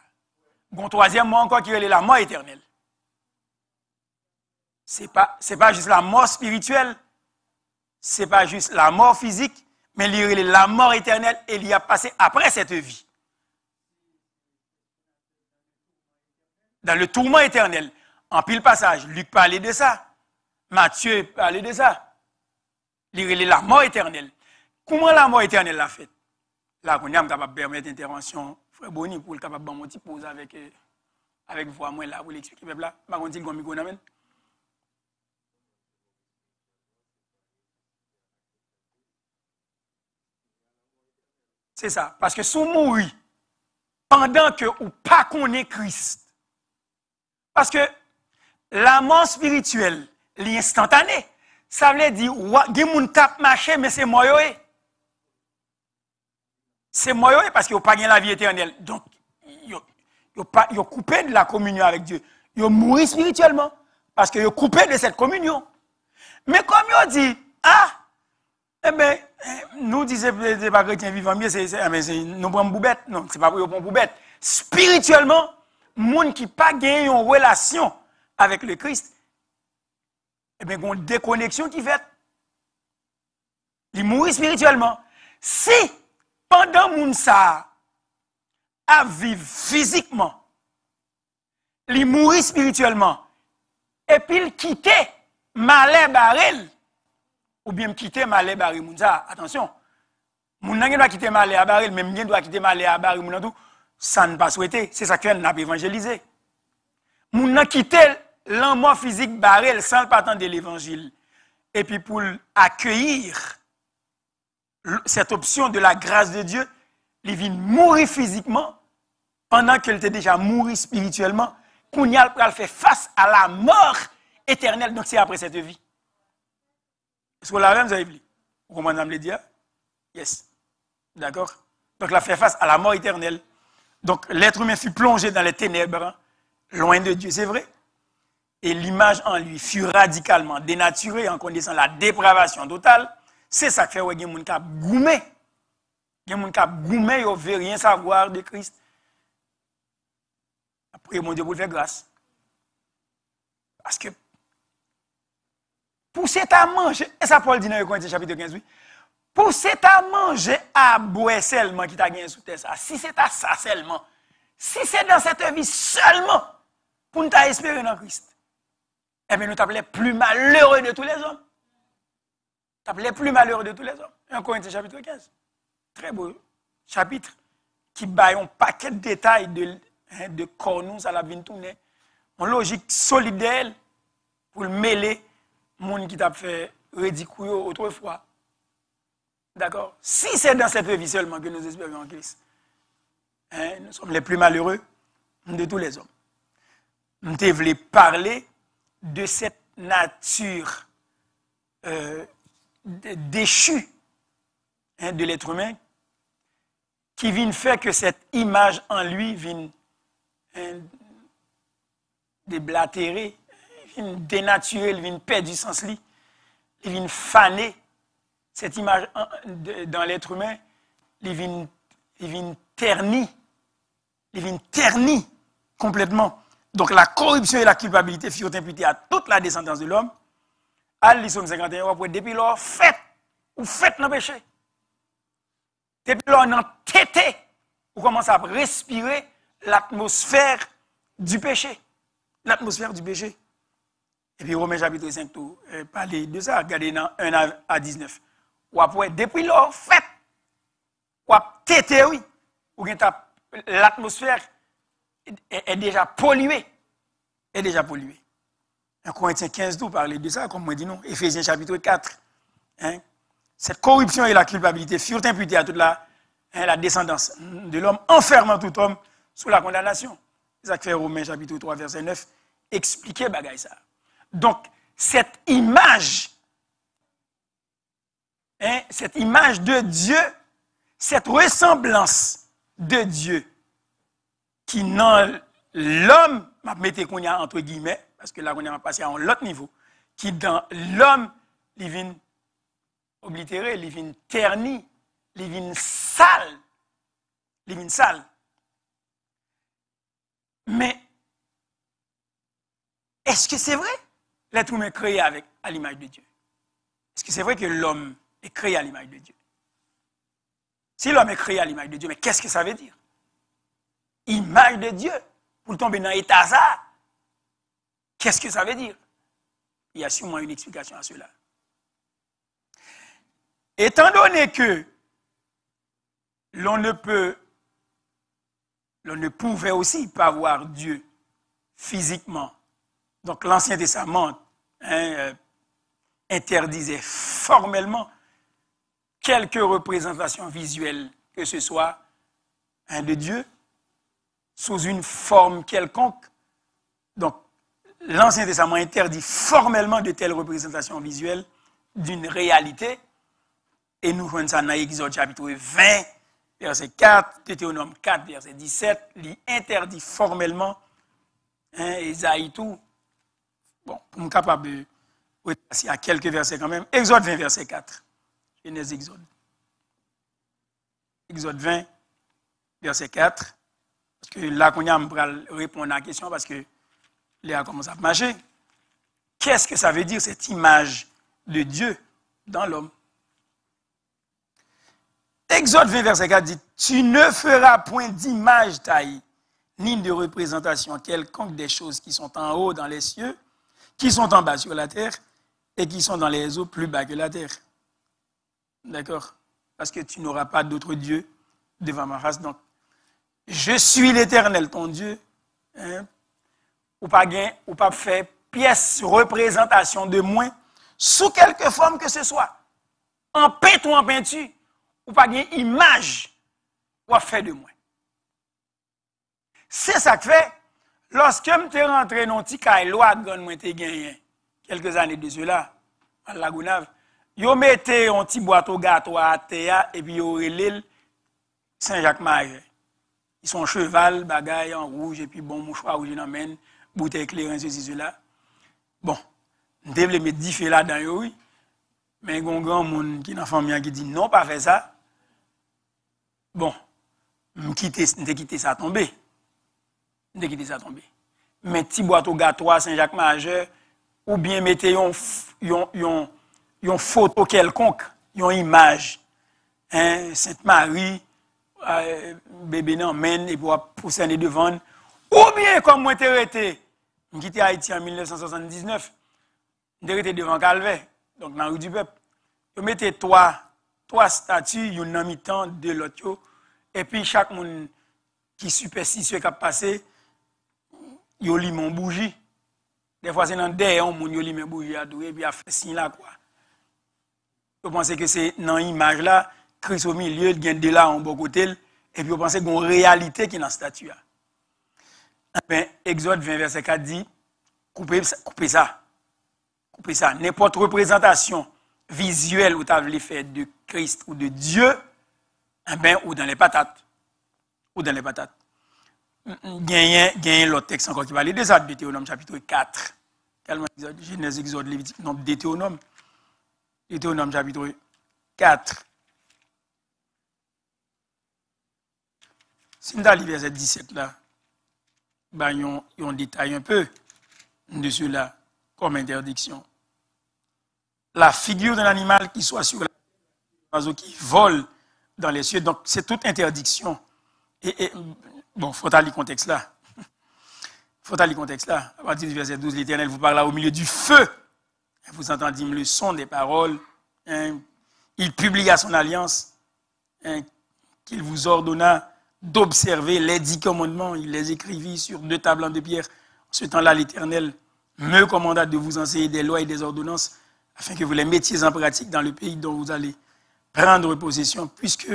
Bon, troisième mot encore qui est la mort éternelle. C'est pas juste la mort spirituelle, c'est pas juste la mort physique, mais il y a la mort éternelle et il y a passé après cette vie. Dans le tourment éternel. En pile passage, Luc parlait de ça. Matthieu parlait de ça. Il y a la mort éternelle. Comment la mort éternelle l'a fait? Là, on est capable de permettre l'intervention, frère Boni, pour le capable de faire un petit pause avec voix moi là, pour l'expliquer. Là, je vais dire micro. C'est ça. Parce que si on mourit pendant que ou pas qu'on est Christ, parce que la mort spirituelle, l'instantané, ça veut dire, il y a tap marché, mais c'est moi. C'est moi parce qu'il n'y a pas la vie éternelle. Donc, il a coupé de la communion avec Dieu. Il a mouru spirituellement parce qu'il a coupé de cette communion. Mais comme il dit, eh bien, nous disons que ce n'est pas chrétien vivant, nous prenons boubette. Non, ce n'est pas pour prendre boubette. Spirituellement, les gens qui n'ont pas gagné une relation avec le Christ, eh bien, il y a une déconnexion qui fait. Ils mourent spirituellement. Si, pendant que ça a vivre physiquement, ils mourent spirituellement, et puis ils quittent malais baril, ou bien quitter malais baril, attention, moun nan doit quitter malais à baril, même gen doit quitter malais à baril, ça ne pas souhaité, c'est ça qu'on a évangélisé. Moun nan quitter l'amour physique baril sans le partant de l'évangile, et puis pour accueillir cette option de la grâce de Dieu, il vient mourir physiquement pendant qu'il était déjà mort spirituellement, qu'on y a fait face à la mort éternelle. Donc c'est après cette vie. Est-ce que la même vous avez vu? Vous comprenez me dire? Yes. D'accord? Donc il a fait face à la mort éternelle. Donc l'être humain fut plongé dans les ténèbres, loin de Dieu, c'est vrai. Et l'image en lui fut radicalement dénaturée en connaissant la dépravation totale. C'est ça qui fait que les gens qui ont goumé. Les gens qui ont goumé, ils ne veulent rien savoir de Christ. Après, mon Dieu, pour le faire grâce. Parce que, pour cet à manger, et ça Paul dit dans Corinthiens chapitre 15, oui, pour cet à manger à boire seulement qui t'a gagné sous terre, si c'est à ça seulement, si c'est dans cette vie seulement, pour nous espérer dans Christ, eh bien, nous t'appelons plus malheureux de tous les hommes. T'appelais plus malheureux de tous les hommes. 1 Corinthiens chapitre 15. Très beau chapitre qui baille un paquet de détails de cornous à la vie tournée. Une logique solidaire pour le mêler monde qui t'a fait ridicule autrefois. D'accord? Si c'est dans cette vie seulement que nous espérons en Christ, nous sommes les plus malheureux de tous les hommes. Nous devons parler de cette nature déchu de l'être humain qui vient faire que cette image en lui vient déblatérer, vient dénaturer, vient perdre du sens, il vient faner cette image dans l'être humain, il vient terni complètement. Donc la corruption et la culpabilité furent imputées à toute la descendance de l'homme. À l'Issomme 51, depuis lors, faites dans le péché. Depuis lors, on a tété, on commence à respirer l'atmosphère du péché. L'atmosphère du péché. Et puis Romains chapitre 5, tout, parler de ça, regardez dans 1 à 19. Ou après, depuis lors, faites. Ou tété, oui. Ou l'atmosphère est déjà polluée. Est déjà polluée. 1 Corinthiens 15, tout, parler de ça, comme moi dit non. Éphésiens chapitre 4. Hein? Cette corruption et la culpabilité furent imputées à toute la descendance de l'homme, enfermant tout homme sous la condamnation. C'est ça que fait Romains chapitre 3, verset 9, expliquer bagaille ça. Donc, cette image de Dieu, cette ressemblance de Dieu qui dans l'homme, je mets qu'on y a entre guillemets, parce que là on a passé à un autre niveau, qui dans l'homme, il vient oblitéré, il vient terni, il vient sale. Il vient sale. Mais, est-ce que c'est vrai? L'être humain est créé à l'image de Dieu. Est-ce que c'est vrai que l'homme est créé à l'image de Dieu? Si l'homme est créé à l'image de Dieu, mais qu'est-ce que ça veut dire? Image de Dieu, pour tomber dans l'état ça, qu'est-ce que ça veut dire? Il y a sûrement une explication à cela. Étant donné que l'on ne pouvait aussi pas voir Dieu physiquement, donc l'Ancien Testament interdisait formellement quelque représentation visuelle que ce soit de Dieu sous une forme quelconque. Donc, l'Ancien Testament interdit formellement de telles représentations visuelles d'une réalité. Et nous voyons ça dans Exode chapitre 20, verset 4, Deutéronome 4, verset 17, il interdit formellement, Esaïe tout. Bon, pour me capable de repasser à quelques versets quand même. Exode 20, verset 4. Genèse Exode. Exode 20, verset 4. Parce que là, qu'on a répondre à la question, parce que Léa commence à marcher. Qu'est-ce que ça veut dire, cette image de Dieu dans l'homme? Exode 20, verset 4 dit, « Tu ne feras point d'image taillée, ni de représentation quelconque des choses qui sont en haut dans les cieux, qui sont en bas sur la terre, et qui sont dans les eaux plus bas que la terre. » D'accord? Parce que tu n'auras pas d'autre Dieu devant ma face. Donc, je suis l'Éternel, ton Dieu. Hein? Ou pas faire pièce, représentation de moi, sous quelque forme que ce soit. En peinture ou en peinture. Ou pas une image ou fait de moi. C'est ça que fait, lorsque je suis rentré dans un petit caillou, moi j'ai gagné quelques années de cela, à la Gounave, yo mettais un petit boîteau gâteau à terre et puis yo relève Saint-Jacques-Marie. Ils sont cheval, bagaille en rouge et puis bon mouchoir rouge dans main, bouteille éclairée ceci cela. Bon, on devait mettre 10 feux là-dedans oui. Mais il y a un grand monde qui dans la famille qui dit non, pas faire ça. Bon, je quitté ça tomber. Mais petit boîteau gâteau à Saint-Jacques-Majeur, ou bien mettez une photo quelconque, une image. Hein, Sainte-Marie, bébé nan men, et pour pousser devant. Ou bien, comme moi, je quitté Haïti en 1979, je suis devant Calvert, donc dans la rue du Peuple. Je mettais trois statues, une en mi-temps, de l'autre, et puis chaque monde qui superstitieux qui a passé, il a mis mon bougie. Des fois, c'est dans derrière, on a mis mon bougie à douer, et puis il a fait signe là, quoi. Je pense que c'est dans l'image là, Christ au milieu, il y a de là en bon côté, et puis je pense qu'il y a une réalité qui est dans la statue. Ben, Exode 20, verset 4 dit, coupez ça. N'importe représentation visuelle où tu as voulu faire de Christ ou de Dieu, ben, ou dans les patates. Gagne l'autre texte encore qui va aller de ça, Deutéronome chapitre 4. Genèse, Exode, Lévitique, non, Deutéronome chapitre 4. Si nous allons verset 17 là, ben, on détaille un peu de cela comme interdiction. La figure d'un animal qui soit sur la oiseau qui vole dans les cieux, donc c'est toute interdiction. Et bon, faut aller le contexte là. Faut aller le contexte là. À partir du verset 12, l'Éternel vous parla au milieu du feu. Vous entendîmes le son des paroles. Hein. Il publia son alliance, hein, qu'il vous ordonna d'observer les 10 commandements. Il les écrivit sur 2 tables de pierre. En ce temps-là, l'Éternel me commanda de vous enseigner des lois et des ordonnances afin que vous les mettiez en pratique dans le pays dont vous allez prendre possession, puisque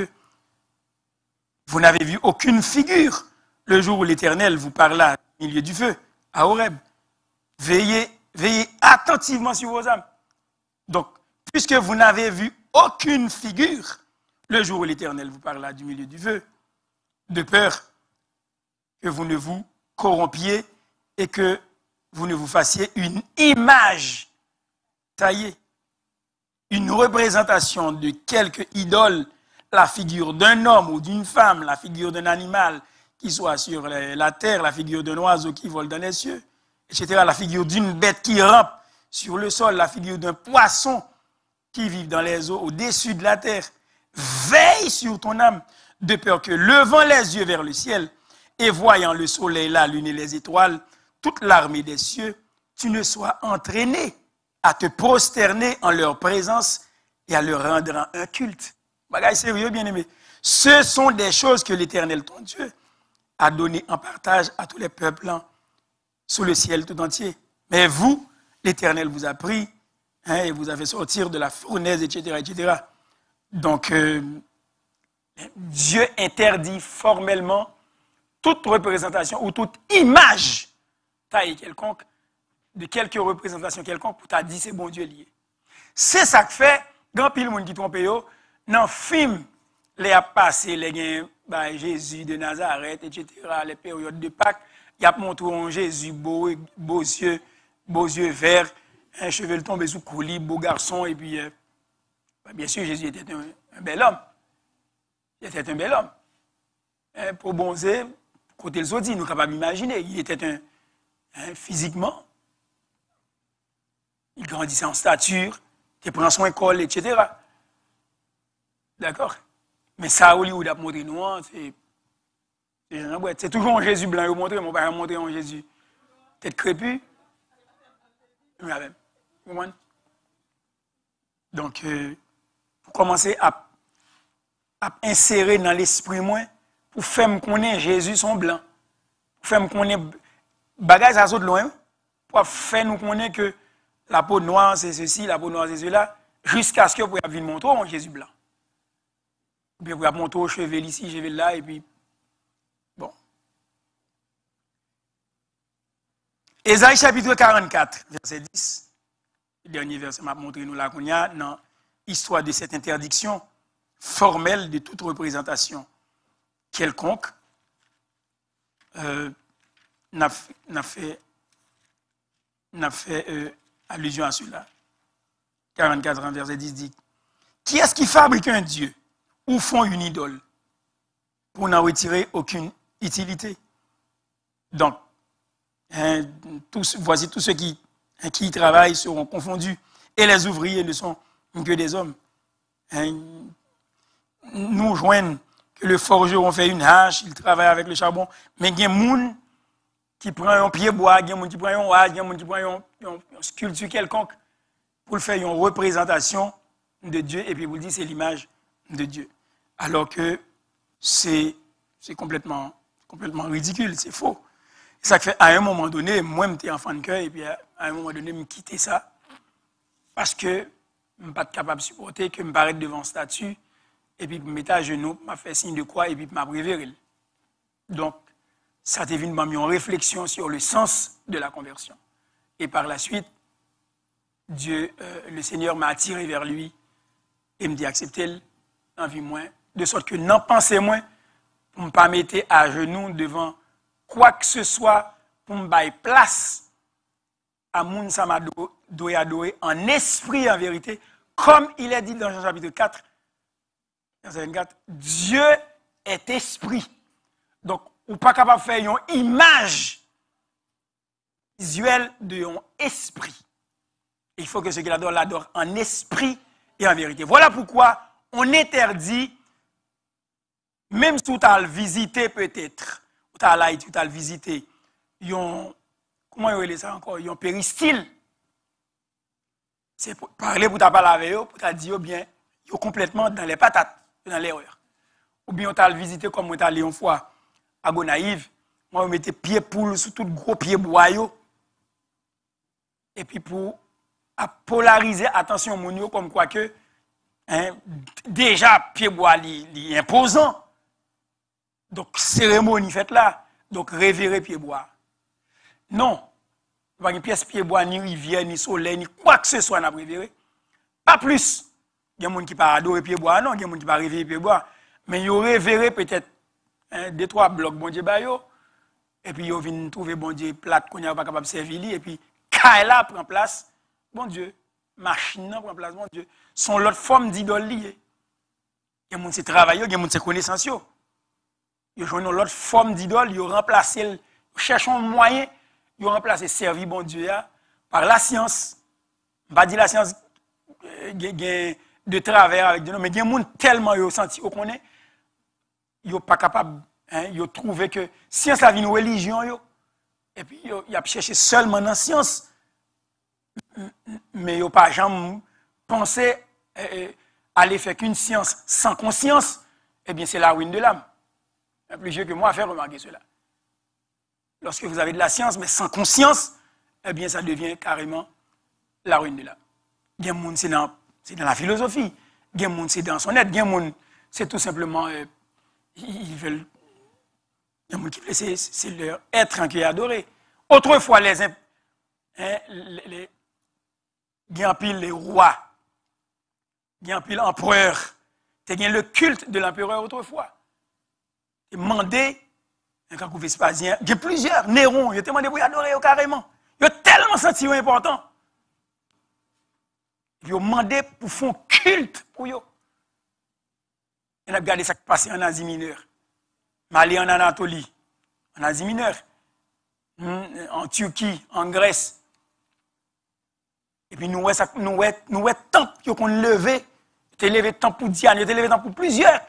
vous n'avez vu aucune figure le jour où l'Éternel vous parla au milieu du feu, à Horeb. Veillez attentivement sur vos âmes. Donc, puisque vous n'avez vu aucune figure le jour où l'Éternel vous parla du milieu du feu, de peur que vous ne vous corrompiez et que vous ne vous fassiez une image taillée, une représentation de quelque idole, la figure d'un homme ou d'une femme, la figure d'un animal qui soit sur la terre, la figure d'un oiseau qui vole dans les cieux, etc., la figure d'une bête qui rampe sur le sol, la figure d'un poisson qui vit dans les eaux au-dessus de la terre. Veille sur ton âme, de peur que, levant les yeux vers le ciel et voyant le soleil, la lune et les étoiles, toute l'armée des cieux, tu ne sois entraîné à te prosterner en leur présence et à leur rendre un culte. Bagay sérieux, bien-aimé. Ce sont des choses que l'Éternel, ton Dieu, a données en partage à tous les peuples sous le ciel tout entier. Mais vous, l'Éternel vous a pris, hein, et vous a fait sortir de la fournaise, etc., etc. Donc, Dieu interdit formellement toute représentation ou toute image taille quelconque, de quelque représentation quelconque, pour t'a dit c'est bon Dieu lié. C'est ça que fait, grand pile monde qui trompe yo, dans le film, les a passé, les gains, bah, Jésus de Nazareth, etc., les périodes de Pâques, il a montré un Jésus beaux yeux verts, un cheveu tombé sous coulis, beau garçon, et puis, bah, bien sûr, Jésus était un bel homme. Il était un bel homme. Pour bonzer, côté le Zodi, nous sommes capables d'imaginer, il était physiquement, il grandissait en stature, il prend son école, etc. D'accord? Mais ça, Hollywood a montré nous, c'est toujours un Jésus blanc, il a montré, mon père a montré un Jésus tête crépue. Donc, pour commencer à insérer dans l'esprit moins, pour faire me connaître Jésus son blanc, pour faire me connaître bagage à saute loin, pour faire nous connaître que la peau noire c'est ceci, la peau noire c'est cela, jusqu'à ce que vous puissiez montrer un Jésus blanc. Puis vous pouvez montrer cheveux ici, cheveux là, et puis bon. Ésaïe chapitre 44, verset 10. Le dernier verset m'a montré nous là qu'on y a dans l'histoire de cette interdiction formelle de toute représentation quelconque. N'a fait allusion à cela. 44, verset 10 dit: qui est-ce qui fabrique un Dieu ou font une idole pour n'en retirer aucune utilité? Donc, voici tous ceux qui y travaillent seront confondus, et les ouvriers ne sont que des hommes. Nous joignent que le forgeron fait une hache, il travaille avec le charbon, mais il y a des gens qui prennent un pied bois, il y a des gens qui prennent un hache, il y a des gens qui prennent une sculpture quelconque pour faire une représentation de Dieu, et puis vous dites c'est l'image de Dieu. Alors que c'est complètement ridicule, c'est faux. Et ça fait à un moment donné, moi j'étais enfant de cœur, et puis à un moment donné, je quittais ça, parce que je ne suis pas capable de supporter que je me paraisse devant une statue, et puis je me mettais à genoux, je me fait signe de croix, et puis je m'a prévéré. Donc, ça t'est venu une réflexion sur le sens de la conversion. Et par la suite, Dieu, le Seigneur m'a attiré vers lui, et me dit accepter l'envie moins, de sorte que n'en pensez moins, pour ne pas mettre à genoux devant quoi que ce soit, pour me bailler place à Moun Samado doit adorer en esprit et en vérité, comme il est dit dans Jean chapitre 4, verset 24, Dieu est esprit. Donc, ou pas capable de faire une image visuelle de un esprit. Il faut que ceux qui l'adorent l'adorent en esprit et en vérité. Voilà pourquoi on interdit, même si tu as visité peut-être, ou tu as l'Haïti, tu as visité, comment on dit ça encore, un péristyle. C'est pour parler pour parler avec eux, pour te dire bien, ils sont complètement dans les patates, dans l'erreur. Ou bien on t'a visité comme on t'a allé une fois à Gonaïve, moi on mettais pied poule sur tout gros pied bois. Et puis pour polariser, attention mon comme quoi que, hein, déjà pied bois est imposant. Donc cérémonie faite là, donc révérer pied bois. Non. Pas une pièce pied bois, ni rivière, ni soleil, ni quoi que ce soit n'a révéré. Pas plus. Il y a des gens qui ne pas adorer pied bois, non, il y a des gens qui ne pas révérer pied bois. Mais ils ont révéré peut-être 2-3 blocs, bon Dieu, et puis ils viennent trouver bon Dieu plate qu'on n'est pas capable de servir, et puis Kaila prend place, bon Dieu, machine prend place, bon Dieu. Sont l'autre forme d'idole liée. Il y a des gens qui travaillent, il y a des gens qui connaissent. Ils ont l'autre forme d'idole, ils ont remplacé, ils cherchent un moyen. Ils ont remplacé servi bon Dieu par la science. Je ne vais pas dire la science de travers avec Dieu, mais il y a des gens tellement ils ont senti qu'on est, ils sont pas capables, ils ont trouvé que science a une religion, et puis ils ont cherché seulement dans la science, mais ils n'ont pas jamais pensé aller faire qu'une science sans conscience, eh bien c'est la ruine de l'âme. Plus vieux que moi a fait remarquer cela. Lorsque vous avez de la science, mais sans conscience, eh bien, ça devient carrément la ruine de l'âme. Il y a des gens, c'est dans la philosophie. Il y a des gens, c'est dans son être. Il y a des gens, c'est tout simplement, ils veulent, il y a des gens qui veulent, c'est leur être qui est adoré. Autrefois, il y a les rois, il y a l'empereur. Il y a le culte de l'empereur autrefois. Il demandé. Quand vous Vespasien, il y a plusieurs, Néron, il a demandé pour adorer carrément. Il a tellement senti important. Il a demandé pour faire un culte pour eux. Il a regardé ce qui passait en Asie mineure. Mali en Anatolie, en Asie mineure, en Turquie, en Grèce. Et puis nous voyons tant qu'on levait, il a levé tant pour Diane, il a levé tant pour plusieurs,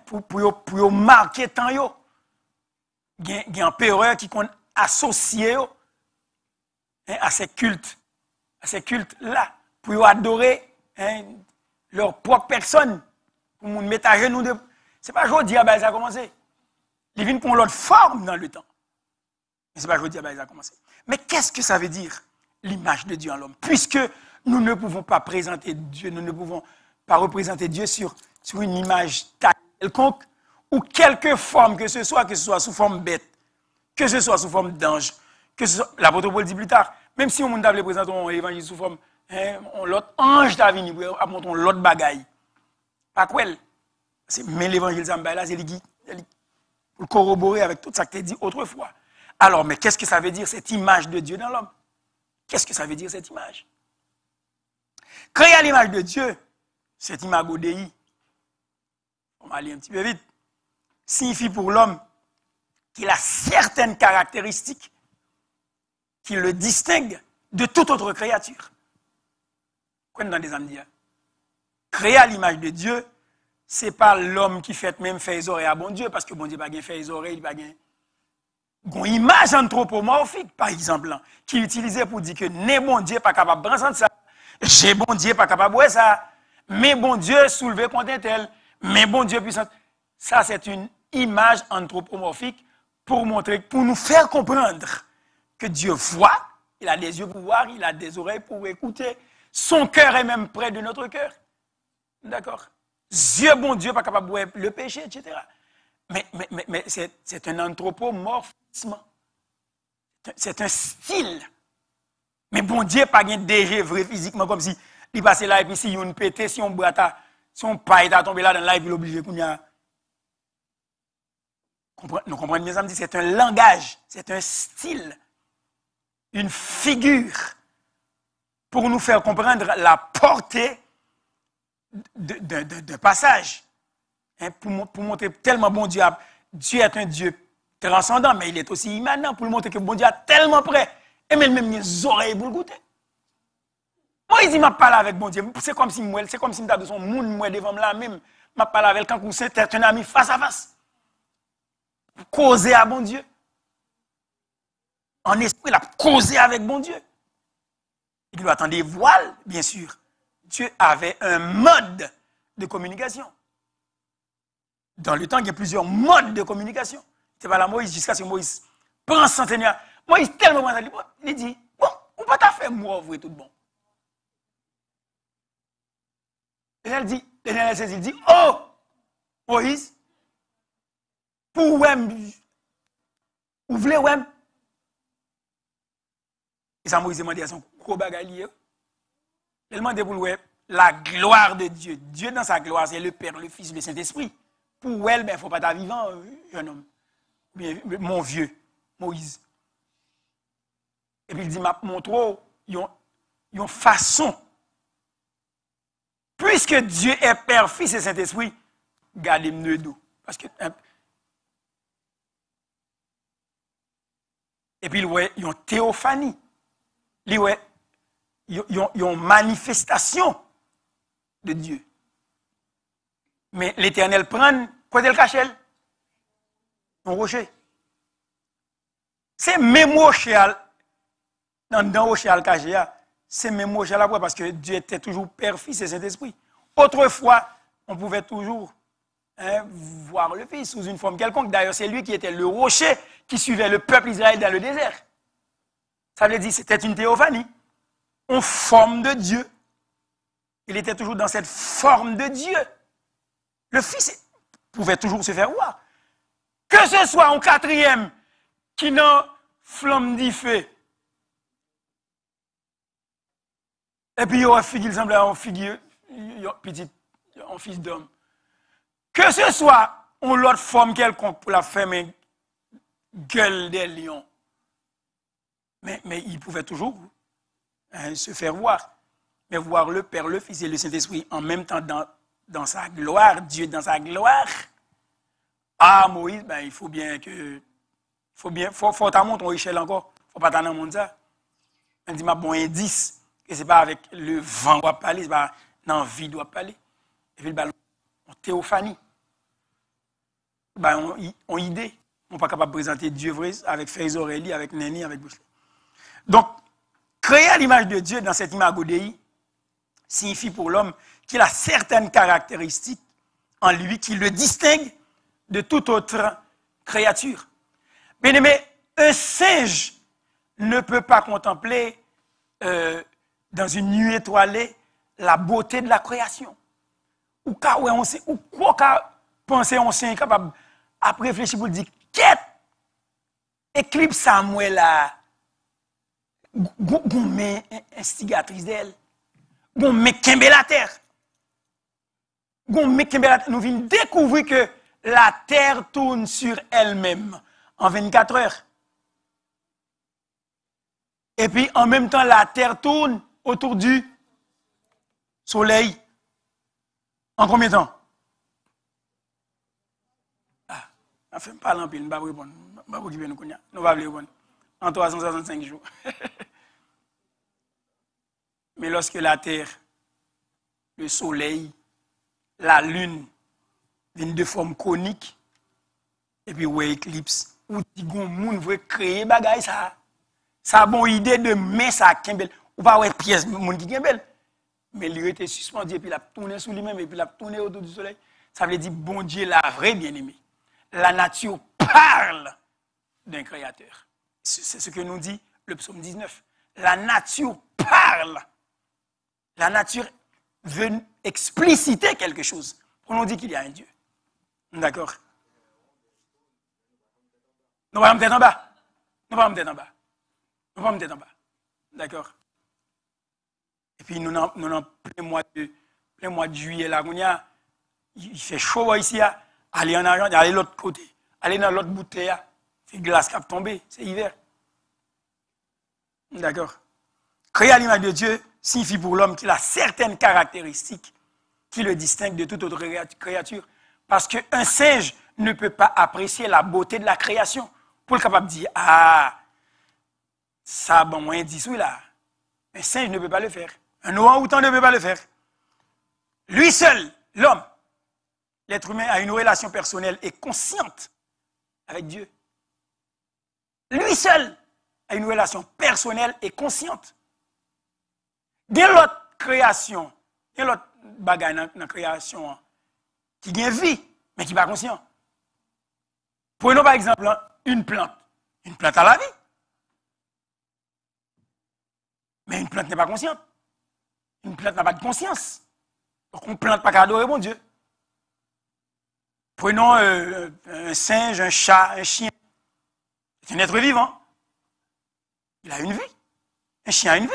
pour marquer tant yo. Il y a un empereur qui est associé à ces cultes-là, pour adorer leur propre personne, pour nous mettre à genoux. Ce n'est pas aujourd'hui que ça a commencé. Il vient pour l'autre forme dans le temps. Mais ce n'est pas aujourd'hui que ça a commencé. Mais qu'est-ce que ça veut dire, l'image de Dieu en l'homme? Puisque nous ne pouvons pas présenter Dieu, nous ne pouvons pas représenter Dieu sur une image quelconque, ou quelque forme que ce soit sous forme bête, que ce soit sous forme d'ange, que ce soit, l'apôtre Paul dit plus tard, même si on avait présenté l'évangile sous forme, l'autre ange t'a venu pour montrer l'autre bagaille. Pas quoi? Mais l'évangile Zambala, c'est pour corroborer avec tout ça que tu as dit autrefois. Alors, mais qu'est-ce que ça veut dire cette image de Dieu dans l'homme? Qu'est-ce que ça veut dire cette image? Créer à l'image de Dieu, cette imago Dei, on va aller un petit peu vite, signifie pour l'homme qu'il a certaines caractéristiques qui le distinguent de toute autre créature. Quoi dans des âmes dire? Créer à l'image de Dieu, ce n'est pas l'homme qui fait même faire les oreilles à bon Dieu, parce que bon Dieu n'a pas fait les oreilles, il n'a pas une image anthropomorphique, par exemple, qui est utilisée pour dire que né bon Dieu pas capable de prendre ça, j'ai bon Dieu pas capable de boire ça, mais bon Dieu soulevé contre un tel, mais bon Dieu puissant. Ça, c'est une image anthropomorphique pour montrer, pour nous faire comprendre que Dieu voit, il a des yeux pour voir, il a des oreilles pour écouter, son cœur est même près de notre cœur. D'accord? Dieu, bon Dieu, pas capable de voir le péché, etc. Mais c'est un anthropomorphisme. C'est un style. Mais bon Dieu, pas un DG vrai physiquement, comme si il passait là et puis si on pétait, si on boita, si on paille, à tomber là dans la vie, il est obligé qu'on y a. Nous comprenons bien ça, c'est un langage, c'est un style, une figure pour nous faire comprendre la portée de passage. Hein, pour montrer tellement bon Dieu, Dieu est un Dieu transcendant, mais il est aussi immanent, pour montrer que bon Dieu a tellement près, et même les oreilles pour le goûter. Moïse, il m'a parlé avec bon Dieu, c'est comme si moi, c'est comme si je de son monde, moi, devant là même, m'a parlé avec quand c'est un ami face à face. Causer à bon Dieu. En esprit, il a causé avec bon Dieu. Il doit attendre des voiles, bien sûr. Dieu avait un mode de communication. Dans le temps, il y a plusieurs modes de communication. C'est pas la Moïse jusqu'à ce que Moïse prend centenaire. Moïse tellement il dit, bon, on va pas faire moi ouvrir tout bon. L'Éternel dit, oh, Moïse, pour ouem, ouvrez ouem. Et ça, Moïse demandé à son gros bagalier. Il demandé pour ouem la gloire de Dieu. Dieu dans sa gloire, c'est le Père, le Fils, le Saint-Esprit. Pour elle, il ne faut pas être vivant, un homme. Bien, mon vieux, Moïse. Et puis il dit, montre une façon. Puisque Dieu est Père, Fils et Saint-Esprit, gardez-moi d'eau. Parce que. Et puis il y a une théophanie. Il y a une manifestation de Dieu. Mais l'Éternel prend, quoi est le cachel? Un rocher. C'est même rocher, dans le rocher al caché, c'est même rocher là parce que Dieu était toujours Père, Fils et Saint-Esprit. Autrefois, on pouvait toujours voir le Fils sous une forme quelconque. D'ailleurs, c'est lui qui était le rocher qui suivait le peuple Israël dans le désert. Ça veut dire que c'était une théophanie, en forme de Dieu. Il était toujours dans cette forme de Dieu. Le Fils pouvait toujours se faire voir. Que ce soit en quatrième, qui n'a flamme d'y fait. Et puis il y a un fille, il semblait un figure, petit, un fils d'homme. Que ce soit en l'autre forme quelconque pour la fermer gueule des lions. Mais il pouvait toujours se faire voir. Mais voir le Père, le Fils et le Saint-Esprit en même temps dans sa gloire, Dieu dans sa gloire. Ah, Moïse, ben, il faut bien que. Faut t'amener ton échelle encore. Faut pas t'en monter ça. On dit, ma bon indice, que c'est pas avec le vent qu'on va parler, c'est pas dans la vie qu'on va parler. Et puis le ballon, on théophanie. Ben, on idée. On n'est pas capable de présenter Dieu vrai avec Fais Aurélie, avec Néni, avec Bouchelet. Donc, créer à l'image de Dieu dans cette imago Dei signifie pour l'homme qu'il a certaines caractéristiques en lui qui le distinguent de toute autre créature. Bien aimé, un singe ne peut pas contempler dans une nuit étoilée la beauté de la création. Ou quoi penser on est capable à réfléchir pour dire qu'est éclipse Samuel là gomme instigatrice d'elle gomme kembe la terre gomme kembe la terre. Nous venons découvrir que la terre tourne sur elle-même en 24 heures. Et puis, en même temps, la terre tourne autour du soleil. En combien de temps? Ah, on fait pas l'empile, on ne va pas répondre. Nous va répondre. En 365 jours. Mais lorsque la terre, le soleil, la lune, viennent de forme conique, et puis, ouais, éclipse, ou si on moun veut créer bagay ça. Ça a bonne idée de mettre ça à Kimbel. Ou pas ouais pièce moun qui Kimbel. Mais il était suspendu et puis il a tourné sous lui-même et puis il a tourné autour du soleil. Ça veut dire bon Dieu la vraie bien-aimé. La nature parle d'un créateur. C'est ce que nous dit le psaume 19. La nature parle. La nature veut expliciter quelque chose. On nous dit qu'il y a un Dieu. D'accord? Nous allons mettre en bas. Nous allons mettre en bas. Nous allons mettre en bas. D'accord? Et puis nous en plein mois de juillet, là, il fait chaud ici, aller en Argentine, aller de l'autre côté, aller dans l'autre bout de terre, c'est glace qui a tombé, c'est hiver. D'accord? Créer à l'image de Dieu signifie pour l'homme qu'il a certaines caractéristiques qui le distinguent de toute autre créature. Parce qu'un singe ne peut pas apprécier la beauté de la création. Pour le capable de dire, ah, ça, bon, moi, indice, oui, là. Un singe ne peut pas le faire. Un orang-outan ne peut pas le faire. Lui seul, l'homme, l'être humain a une relation personnelle et consciente avec Dieu. Lui seul a une relation personnelle et consciente. Il y a l'autre création, il y a l'autre bagaille dans la création qui a vie, mais qui n'est pas conscient. Prenons par exemple une plante. Une plante a la vie. Mais une plante n'est pas consciente. Une plante n'a pas de conscience. Donc, on plante pas qu'à adorer mon Dieu. Prenons un singe, un chat, un chien. C'est un être vivant. Il a une vie. Un chien a une vie.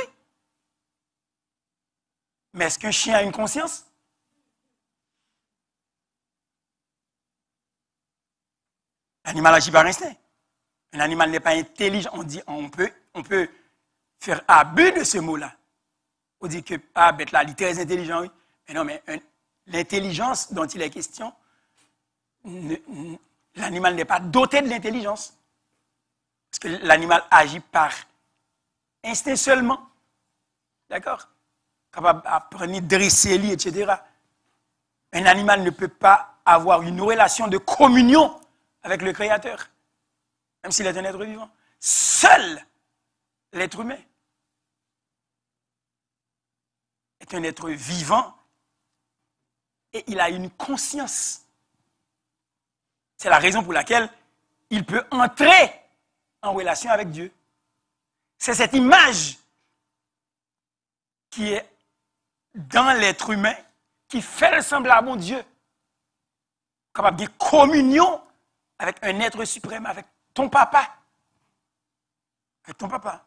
Mais est-ce qu'un chien a une conscience? L'animal agit par instinct. Un animal n'est pas intelligent. On peut faire abus de ce mot-là. On dit que bête là, il est très intelligent, oui. Mais non, mais l'intelligence dont il est question, l'animal n'est pas doté de l'intelligence. Parce que l'animal agit par instinct seulement. D'accord? Capable d'apprendre, dresser, etc. Un animal ne peut pas avoir une relation de communion avec le Créateur, même s'il est un être vivant. Seul l'être humain est un être vivant et il a une conscience. C'est la raison pour laquelle il peut entrer en relation avec Dieu. C'est cette image qui est dans l'être humain qui fait le semblable à Dieu, capable de communion avec un être suprême, avec ton papa. Avec ton papa.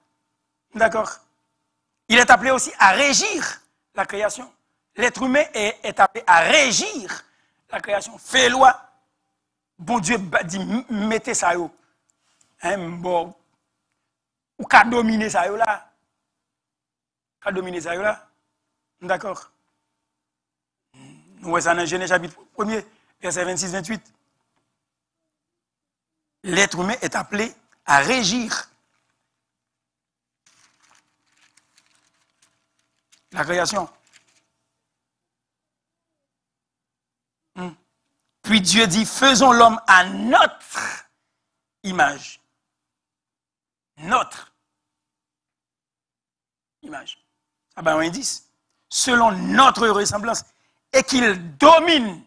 D'accord? Il est appelé aussi à régir la création. L'être humain est appelé à régir la création. Fait loi. Bon Dieu dit, mettez ça yo. Bon. Ou qu'à dominer ça yo là. Qu'à dominer ça yo là. D'accord? Nous voyons ça dans Genèse chapitre 1er, verset 26-28. L'être humain est appelé à régir la création. Puis Dieu dit, faisons l'homme à notre image. Notre image. Ah ben un indice. Selon notre ressemblance. Et qu'il domine.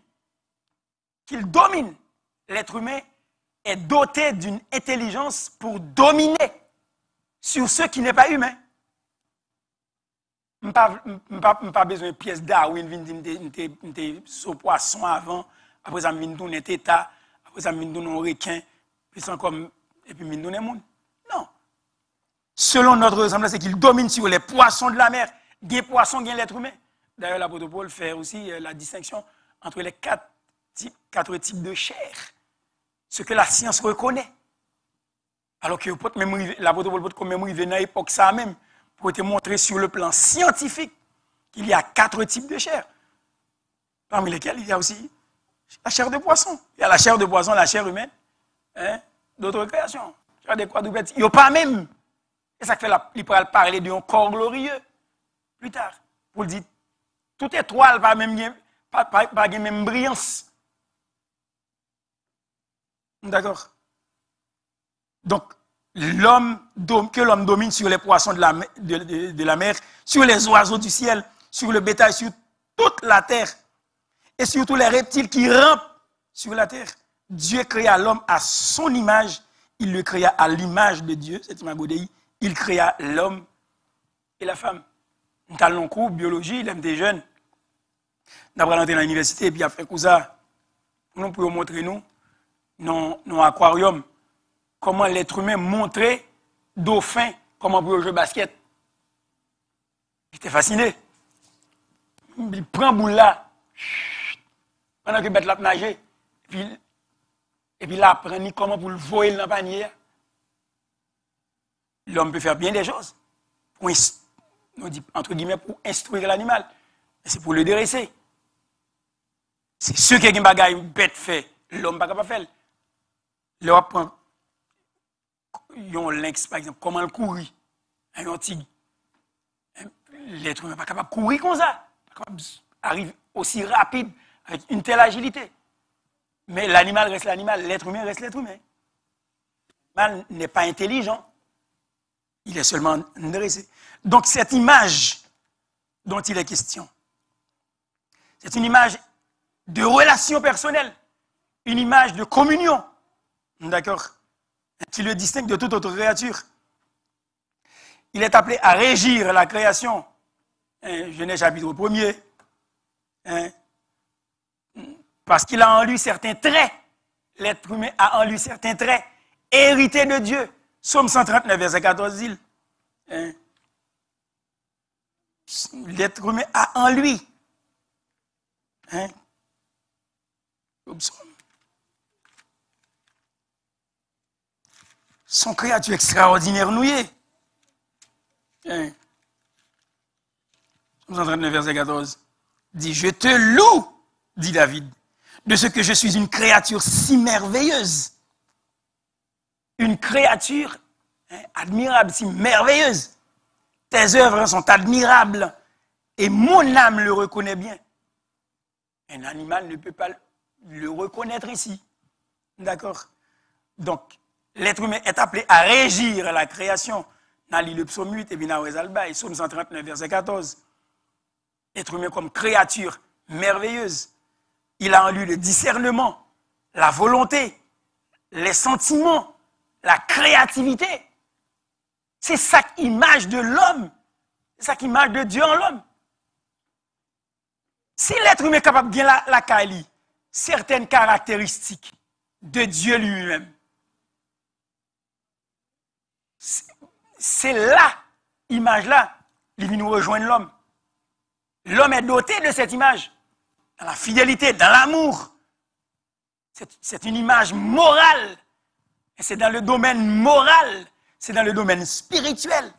L'être humain est doté d'une intelligence pour dominer sur ce qui n'est pas humain. Je n'ai pas besoin de pièces Darwin, de poisson avant, après ça, je viens de tétat, après ça, je viens de requin, puis et puis je viens monde. Non. Selon notre ressemblance, c'est qu'il domine sur les poissons de la mer. Des poissons, il y a l'être humain. D'ailleurs, l'apôtre Paul fait aussi la distinction entre les quatre types de chair. Ce que la science reconnaît. Alors que l'apôtre Paul peut même arriver dans l'époque ça même, pour te montrer sur le plan scientifique qu'il y a 4 types de chair. Parmi lesquels il y a aussi la chair de poisson. Il y a la chair de poisson, la chair humaine, d'autres créations. Il y a des quadrupèdes. Il n'y a pas même. Et ça fait il pourra parler d'un corps glorieux plus tard. Pour le dire, toute étoile pas même brillance. D'accord? Donc, que l'homme domine sur les poissons de la mer, sur les oiseaux du ciel, sur le bétail, sur toute la terre, et sur tous les reptiles qui rampent sur la terre. Dieu créa l'homme à son image, il le créa à l'image de Dieu, c'est Imagodéi, il créa l'homme et la femme. Nous avons un cours biologie, il aime des jeunes. Nous avons rentré dans l'université et puis après ça, nous pouvons montrer nos aquariums, comment l'être humain montrait dauphin, comment pour jouer au basket. J'étais fasciné. Il prend boule là, pendant que bête l'a nager, et puis là, apprend comment pour le voler dans le panier. L'homme peut faire bien des choses, entre guillemets, pour instruire l'animal. C'est pour le dresser. C'est ceux qui ont des bagailles bête fait, l'homme pas capable faire. L'homme prend un lynx par exemple, comment le courir, un tigre. L'être humain n'est pas capable de courir comme ça, pas capable d'arriver aussi rapide avec une telle agilité. Mais l'animal reste l'animal, l'être humain reste l'être humain. L'animal n'est pas intelligent, il est seulement dressé. Donc cette image dont il est question, c'est une image de relation personnelle, une image de communion, d'accord, qui le distingue de toute autre créature. Il est appelé à régir la création. Genèse chapitre 1er. Parce qu'il a en lui certains traits. L'être humain a en lui certains traits. Hérité de Dieu. Psaume 139, verset 14 dit. L'être humain a en lui. Son créature extraordinaire nouée. Psaume 139, verset 14 dit, je te loue, dit David, de ce que je suis une créature si merveilleuse. Une créature admirable, si merveilleuse. Tes œuvres sont admirables et mon âme le reconnaît bien. Un animal ne peut pas le reconnaître ici. D'accord? Donc, l'être humain est appelé à régir la création. Dans le psaume 8 et bien dans Psaume 139, verset 14. Être humain comme créature merveilleuse. Il a en lui le discernement, la volonté, les sentiments, la créativité. C'est ça l'image de l'homme. C'est ça l'image de Dieu en l'homme. Si l'être humain est capable de bien la qualité, certaines caractéristiques de Dieu lui-même, c'est là, image-là, il vient nous rejoindre l'homme. L'homme est doté de cette image, dans la fidélité, dans l'amour. C'est une image morale. Et c'est dans le domaine moral, c'est dans le domaine spirituel.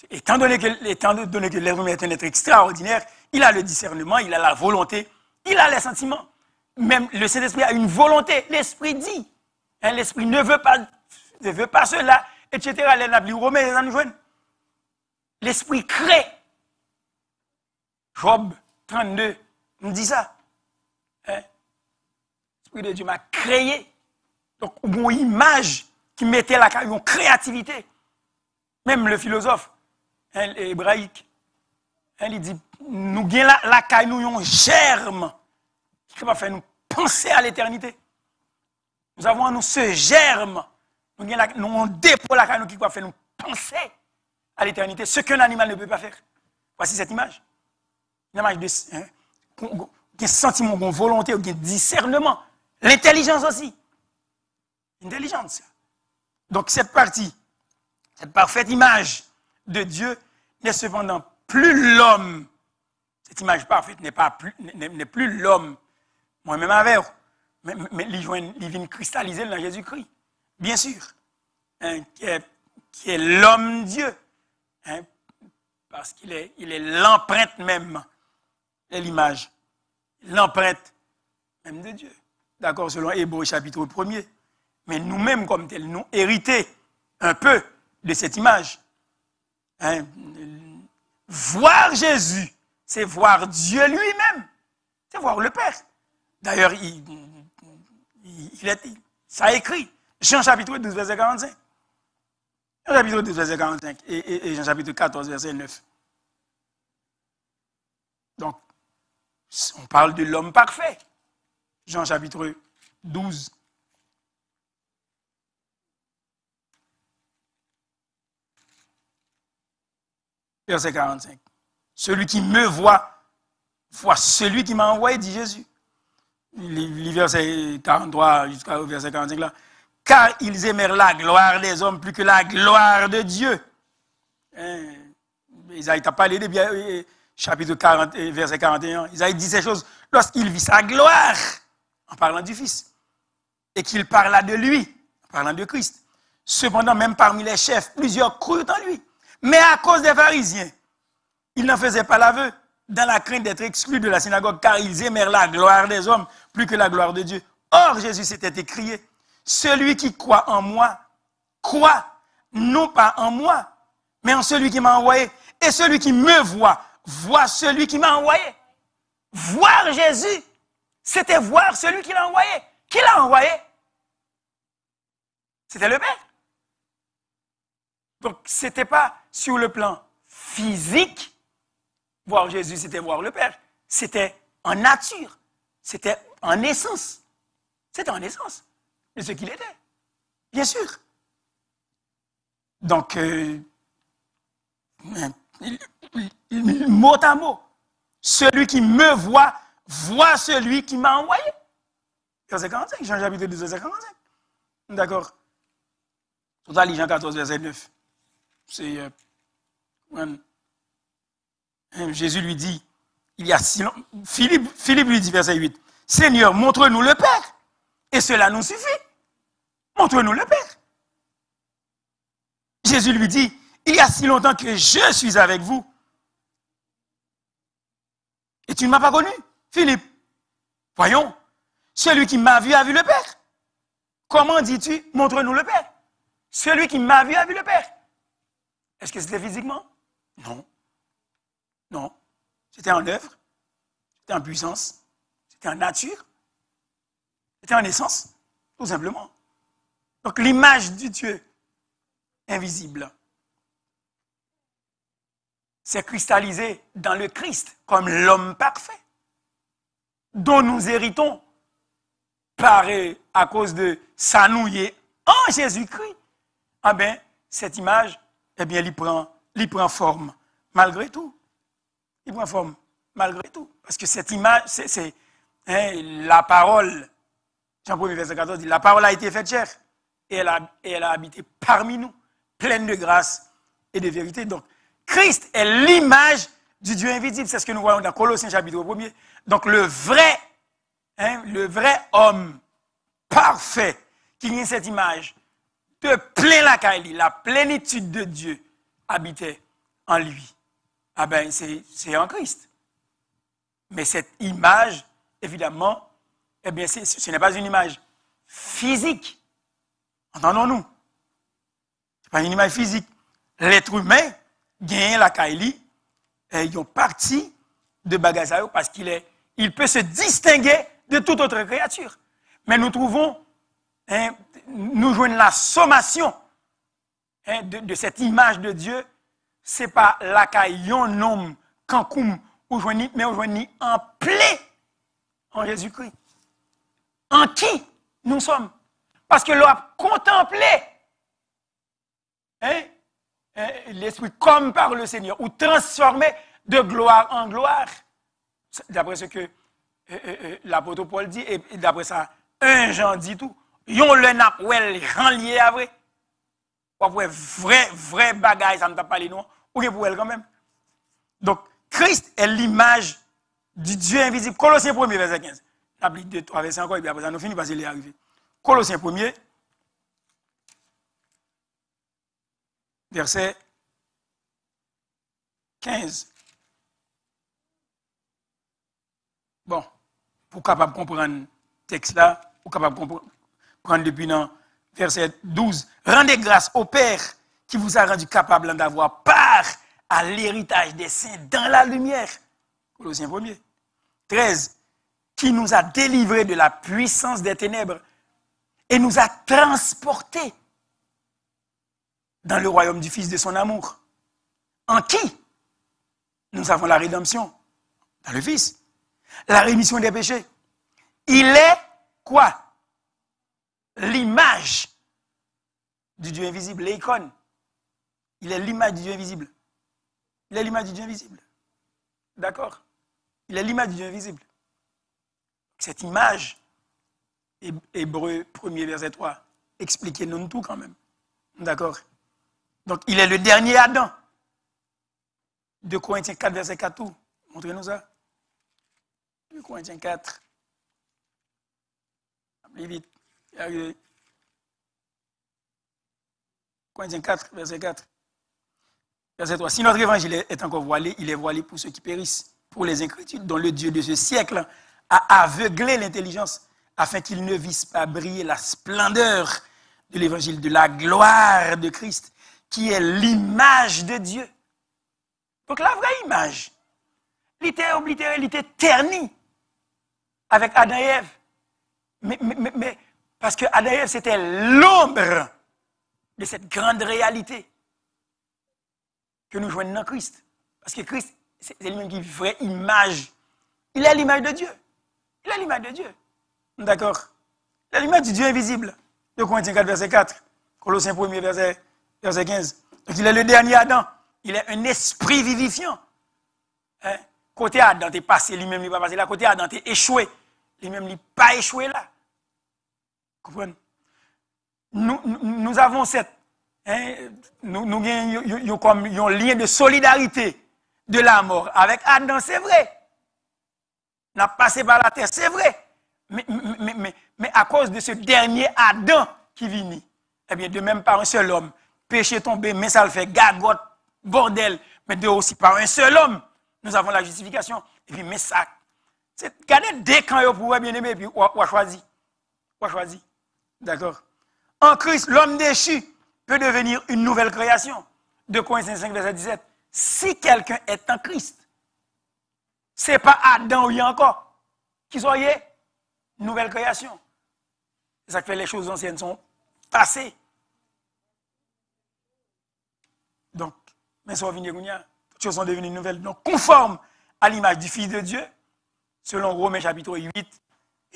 Étant donné que l'être humain est un être extraordinaire, il a le discernement, il a la volonté, il a les sentiments. Même le Saint-Esprit a une volonté. L'Esprit dit. L'Esprit ne veut pas cela, etc. L'Esprit crée. Job 32 nous dit ça. L'Esprit de Dieu m'a créé. Donc, une image qui mettait une créativité. Même le philosophe hébraïque, il dit, nous avons la caille, nous avons un germe qui va faire nous penser à l'éternité. Nous avons en nous ce germe, nous avons un dépôt la caille qui va faire nous penser à l'éternité, ce qu'un animal ne peut pas faire. Voici cette image. Une image de sentiment, de volonté, de discernement. L'intelligence aussi. Intelligence. Donc cette partie, cette parfaite image de Dieu n'est cependant plus l'homme. Cette image parfaite n'est plus l'homme. Moi-même avec, mais il vient cristalliser dans Jésus-Christ. Bien sûr. Qui est l'homme Dieu. Parce qu'il est l'empreinte même de l'image. L'empreinte même de Dieu. D'accord, selon Hébreux chapitre 1er. Mais nous-mêmes, comme tels, nous héritons un peu de cette image. Voir Jésus, c'est voir Dieu lui-même. C'est voir le Père. D'ailleurs, ça a écrit. Jean chapitre 12, verset 45. Jean chapitre 12, verset 45 et Jean chapitre 14, verset 9. Donc, on parle de l'homme parfait. Jean chapitre 12. Verset 45. Celui qui me voit celui qui m'a envoyé, dit Jésus. Les versets 43 jusqu'au verset 45 là. Car ils aimèrent la gloire des hommes plus que la gloire de Dieu. Isaïe t'a parlé de chapitre 40, verset 41. Isaïe dit ces choses lorsqu'il vit sa gloire, en parlant du Fils, et qu'il parla de lui, en parlant de Christ. Cependant, même parmi les chefs, plusieurs crurent en lui. Mais à cause des pharisiens, il n'en faisait pas l'aveu, dans la crainte d'être exclus de la synagogue, car ils aimèrent la gloire des hommes plus que la gloire de Dieu. Or, Jésus s'était écrié, celui qui croit en moi, croit non pas en moi, mais en celui qui m'a envoyé. Et celui qui me voit, voit celui qui m'a envoyé. Voir Jésus, c'était voir celui qui l'a envoyé. Qui l'a envoyé? C'était le Père. Donc, ce n'était pas sur le plan physique, voir Jésus, c'était voir le Père. C'était en nature, c'était en essence. C'était en essence de ce qu'il était, bien sûr. Donc, mot à mot, celui qui me voit, voit celui qui m'a envoyé. Verset 45, Jean chapitre 12, verset 45. D'accord. Total, Jean 14, verset 9. C'est Jésus lui dit, il y a si longtemps, Philippe lui dit, verset 8, Seigneur, montre-nous le Père, et cela nous suffit. Montre-nous le Père. Jésus lui dit, il y a si longtemps que je suis avec vous, et tu ne m'as pas connu, Philippe. Voyons, celui qui m'a vu a vu le Père. Comment dis-tu, montre-nous le Père? Celui qui m'a vu a vu le Père. Est-ce que c'était physiquement? Non. Non. C'était en œuvre, c'était en puissance, c'était en nature, c'était en essence, tout simplement. Donc l'image du Dieu invisible s'est cristallisée dans le Christ comme l'homme parfait, dont nous héritons à cause de sa nouillée en Jésus-Christ. Ah bien, cette image, eh bien, il prend forme, malgré tout. Il prend forme, malgré tout. Parce que cette image, c'est la parole. Jean 1er, verset 14 dit, la parole a été faite chair, et elle a habité parmi nous, pleine de grâce et de vérité. Donc, Christ est l'image du Dieu invisible. C'est ce que nous voyons dans Colossiens chapitre 1er. Donc, le vrai homme parfait qui a cette image de plein la caille, la plénitude de Dieu habitait en lui. Ah ben, c'est en Christ. Mais cette image, évidemment, eh bien, ce n'est pas une image physique. Entendons-nous? Ce n'est pas une image physique. L'être humain gagne la caille, ils ont parti de bagages parce il peut se distinguer de toute autre créature. Mais nous trouvons, nous joignons la sommation de cette image de Dieu. Ce n'est pas la caillon homme, kankoum, mais on joignit en plein en Jésus-Christ. En qui nous sommes? Parce que l'on a contemplé l'Esprit comme par le Seigneur, ou transformé de gloire en gloire. D'après ce que l'apôtre Paul dit, et d'après ça, 1 Jean dit tout. Yon le nap wel renlié à vrai. Ou vrai bagaille, ça ne t'a pas les noms, ou bien pour elle quand même. Donc, Christ est l'image du Dieu invisible. Colossiens 1er, verset 15. N'oublie 2, 3 versets encore, et puis après ça, nous finissons parce qu'il est arrivé. Colossiens 1er, verset 15. Bon, pour capable comprendre le texte là, pour capable comprendre depuis dans verset 12. Rendez grâce au Père qui vous a rendu capable d'avoir part à l'héritage des saints dans la lumière. Colossiens 1er. 13. Qui nous a délivrés de la puissance des ténèbres et nous a transportés dans le royaume du Fils de son amour. En qui nous avons la rédemption? Dans le Fils. La rémission des péchés. Il est quoi? L'image du Dieu invisible, l'icône. Il est l'image du Dieu invisible. Il est l'image du Dieu invisible. D'accord? Il est l'image du Dieu invisible. Cette image, Hébreux 1er verset 3, expliquez-nous tout quand même. D'accord? Donc, il est le dernier Adam. 2 Corinthiens 4, verset 4, tout. Montrez-nous ça. 2 Corinthiens 4. Appelez vite. Corinthiens 4, verset 4. Verset 3. Si notre évangile est encore voilé, il est voilé pour ceux qui périssent. pour les incrédules, dont le Dieu de ce siècle a aveuglé l'intelligence, afin qu'ils ne vissent pas briller la splendeur de l'évangile, de la gloire de Christ, qui est l'image de Dieu. Donc la vraie image, il était oblitéré, il était terni avec Adam et Ève. Mais parce que Adam et Ève, c'était l'ombre de cette grande réalité que nous joignons dans Christ. Parce que Christ, c'est lui-même qui est une vraie image. Il est l'image de Dieu. Il est l'image de Dieu. D'accord? Il est l'image du Dieu invisible. 2 Corinthiens 4, verset 4. Colossiens 1, verset 15. Donc il est le dernier Adam. Il est un esprit vivifiant. Hein? Côté Adam, tu es passé, lui-même, il n'est pas passé là. Côté Adam, tu es échoué. Lui-même, il n'est pas échoué là. Comprenez? Nous avons cette. Hein, nous avons comme un lien de solidarité de la mort avec Adam, c'est vrai. On a passé par la terre, c'est vrai. Mais à cause de ce dernier Adam qui vient, eh bien, de même par un seul homme, péché tombé, mais ça le fait gagote, bordel, mais de aussi par un seul homme, nous avons la justification. Et puis, mais ça, c'est regardez dès quand vous pouvez bien aimer, et puis on a choisi. D'accord? En Christ, l'homme déchu peut devenir une nouvelle création. 2 Corinthiens 5, verset 17. Si quelqu'un est en Christ, ce n'est pas Adam ou il y a encore, qui soyez nouvelle création. C'est ça qui fait les choses anciennes sont passées. Donc, mais ça va venir, toutes choses sont devenues nouvelles. Donc, conforme à l'image du Fils de Dieu, selon Romains chapitre 8,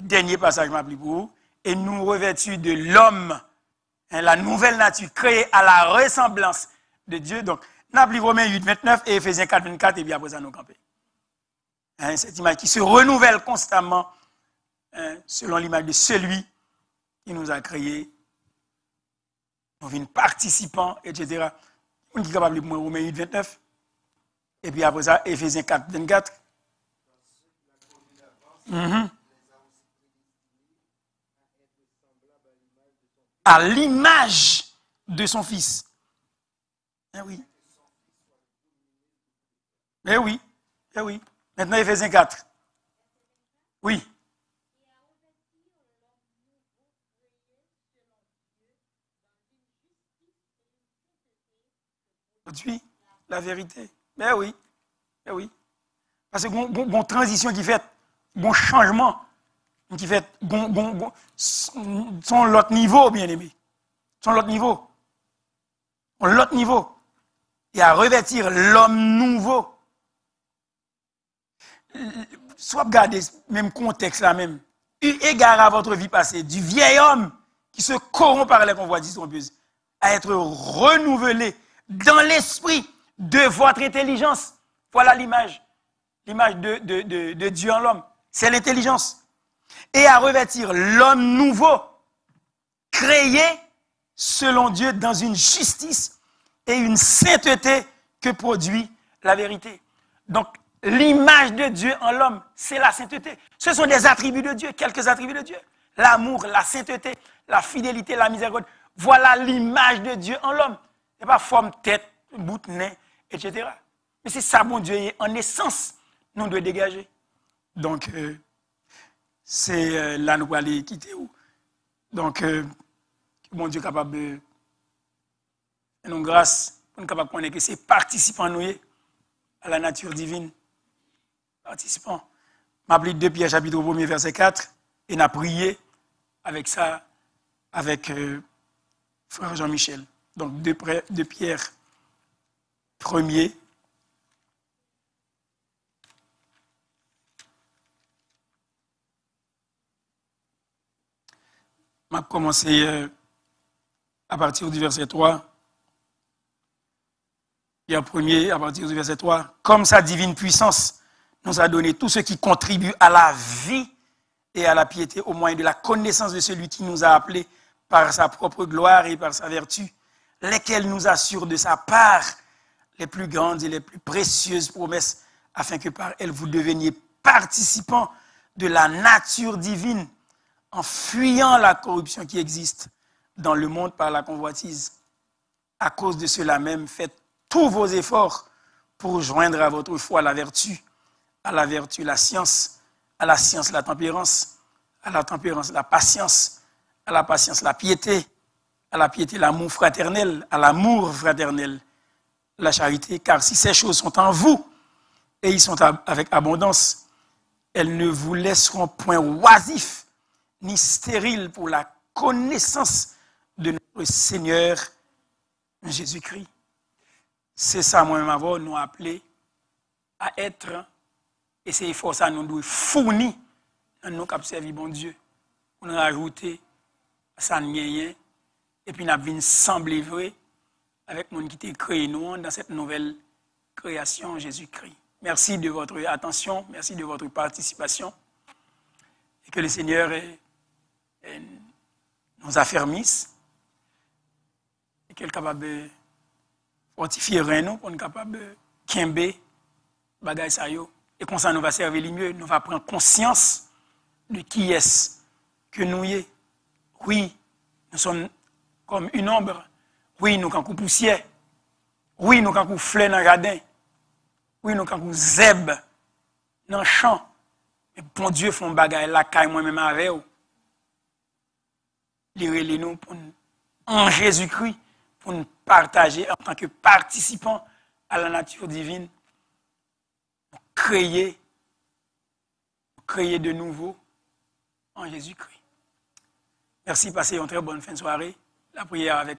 dernier passage m'a pris pour vous, et nous revêtus de l'homme, hein, la nouvelle nature créée à la ressemblance de Dieu. Donc, n'a pris Romains 8, 29 et Éphésiens 4, 24, et puis après ça, nous camper. Hein, cette image qui se renouvelle constamment, hein, selon l'image de celui qui nous a créés. On vient participant, etc. On est capable de prendre Romains 8, 29. Et puis après ça, Éphésiens 4, 24. À l'image de son Fils. Eh oui. Eh oui. Eh oui. Maintenant, Éphésiens 4. Oui. Aujourd'hui, la vérité. Eh oui. Eh oui. Parce que bon transition qui fait, bon changement qui fait, son l'autre niveau, bien aimé. Son l'autre niveau. L'autre niveau. Et à revêtir l'homme nouveau. Soit regardez même contexte là même. Eu égard à votre vie passée, du vieil homme qui se corrompt par les convoitises trompeuses, à être renouvelé dans l'esprit de votre intelligence. Voilà l'image. L'image de Dieu en l'homme. C'est l'intelligence. Et à revêtir l'homme nouveau, créé selon Dieu dans une justice et une sainteté que produit la vérité. Donc, l'image de Dieu en l'homme, c'est la sainteté. Ce sont des attributs de Dieu, quelques attributs de Dieu. L'amour, la sainteté, la fidélité, la miséricorde. Voilà l'image de Dieu en l'homme. Ce n'est pas forme, tête, bout, nez, etc. Mais c'est ça, mon Dieu, en essence, nous devons dégager. Donc, c'est là nous allons aller quitter où. Donc, mon Dieu est capable de nous grâce pour nous capable de connaître que c'est participant nous à la nature divine. Participant. M'appelé 2 Pierre chapitre 1 verset 4 et n'a prié avec ça, avec frère Jean-Michel. Donc 2 Pierre 1er. Je vais commencer à partir du verset 3. Et en premier, à partir du verset 3. Comme sa divine puissance nous a donné tout ce qui contribue à la vie et à la piété au moyen de la connaissance de celui qui nous a appelés par sa propre gloire et par sa vertu, lesquels nous assurent de sa part les plus grandes et les plus précieuses promesses, afin que par elles vous deveniez participants de la nature divine, en fuyant la corruption qui existe dans le monde par la convoitise. À cause de cela même, faites tous vos efforts pour joindre à votre foi la vertu, à la vertu, la science, à la science, la tempérance, à la tempérance, la patience, à la patience, la piété, à la piété, l'amour fraternel, à l'amour fraternel, la charité, car si ces choses sont en vous et ils sont avec abondance, elles ne vous laisseront point oisifs ni stériles pour la connaissance de notre Seigneur Jésus-Christ. C'est ça, moi-même, avant, nous appeler à être, et c'est pour ça nous devons fournir dans nos capacités servir bon Dieu, pour nous rajouter ça rien, et puis nous avons sembler vrai avec monde qui a créé nous dans cette nouvelle création Jésus-Christ. Merci de votre attention, merci de votre participation, et que le Seigneur nous affermisse, et qu'il est capable de fortifier nous pour être capable de kembe bagay sa yo. Et comme ça, nous va servir le mieux, nous va prendre conscience de qui est-ce que nous y est. Oui, nous sommes comme une ombre. Oui, nous sommes comme poussière. Oui, nous sommes comme fleurs dans le jardin. Oui, nous sommes comme zèbres dans le champ. Mais bon Dieu, fait un bagay là, caille moi-même avec vous. Lirez-les nous en Jésus-Christ, pour nous partager en tant que participants à la nature divine. Créer de nouveau en Jésus-Christ. Merci, passez une très bonne fin de soirée. La prière avec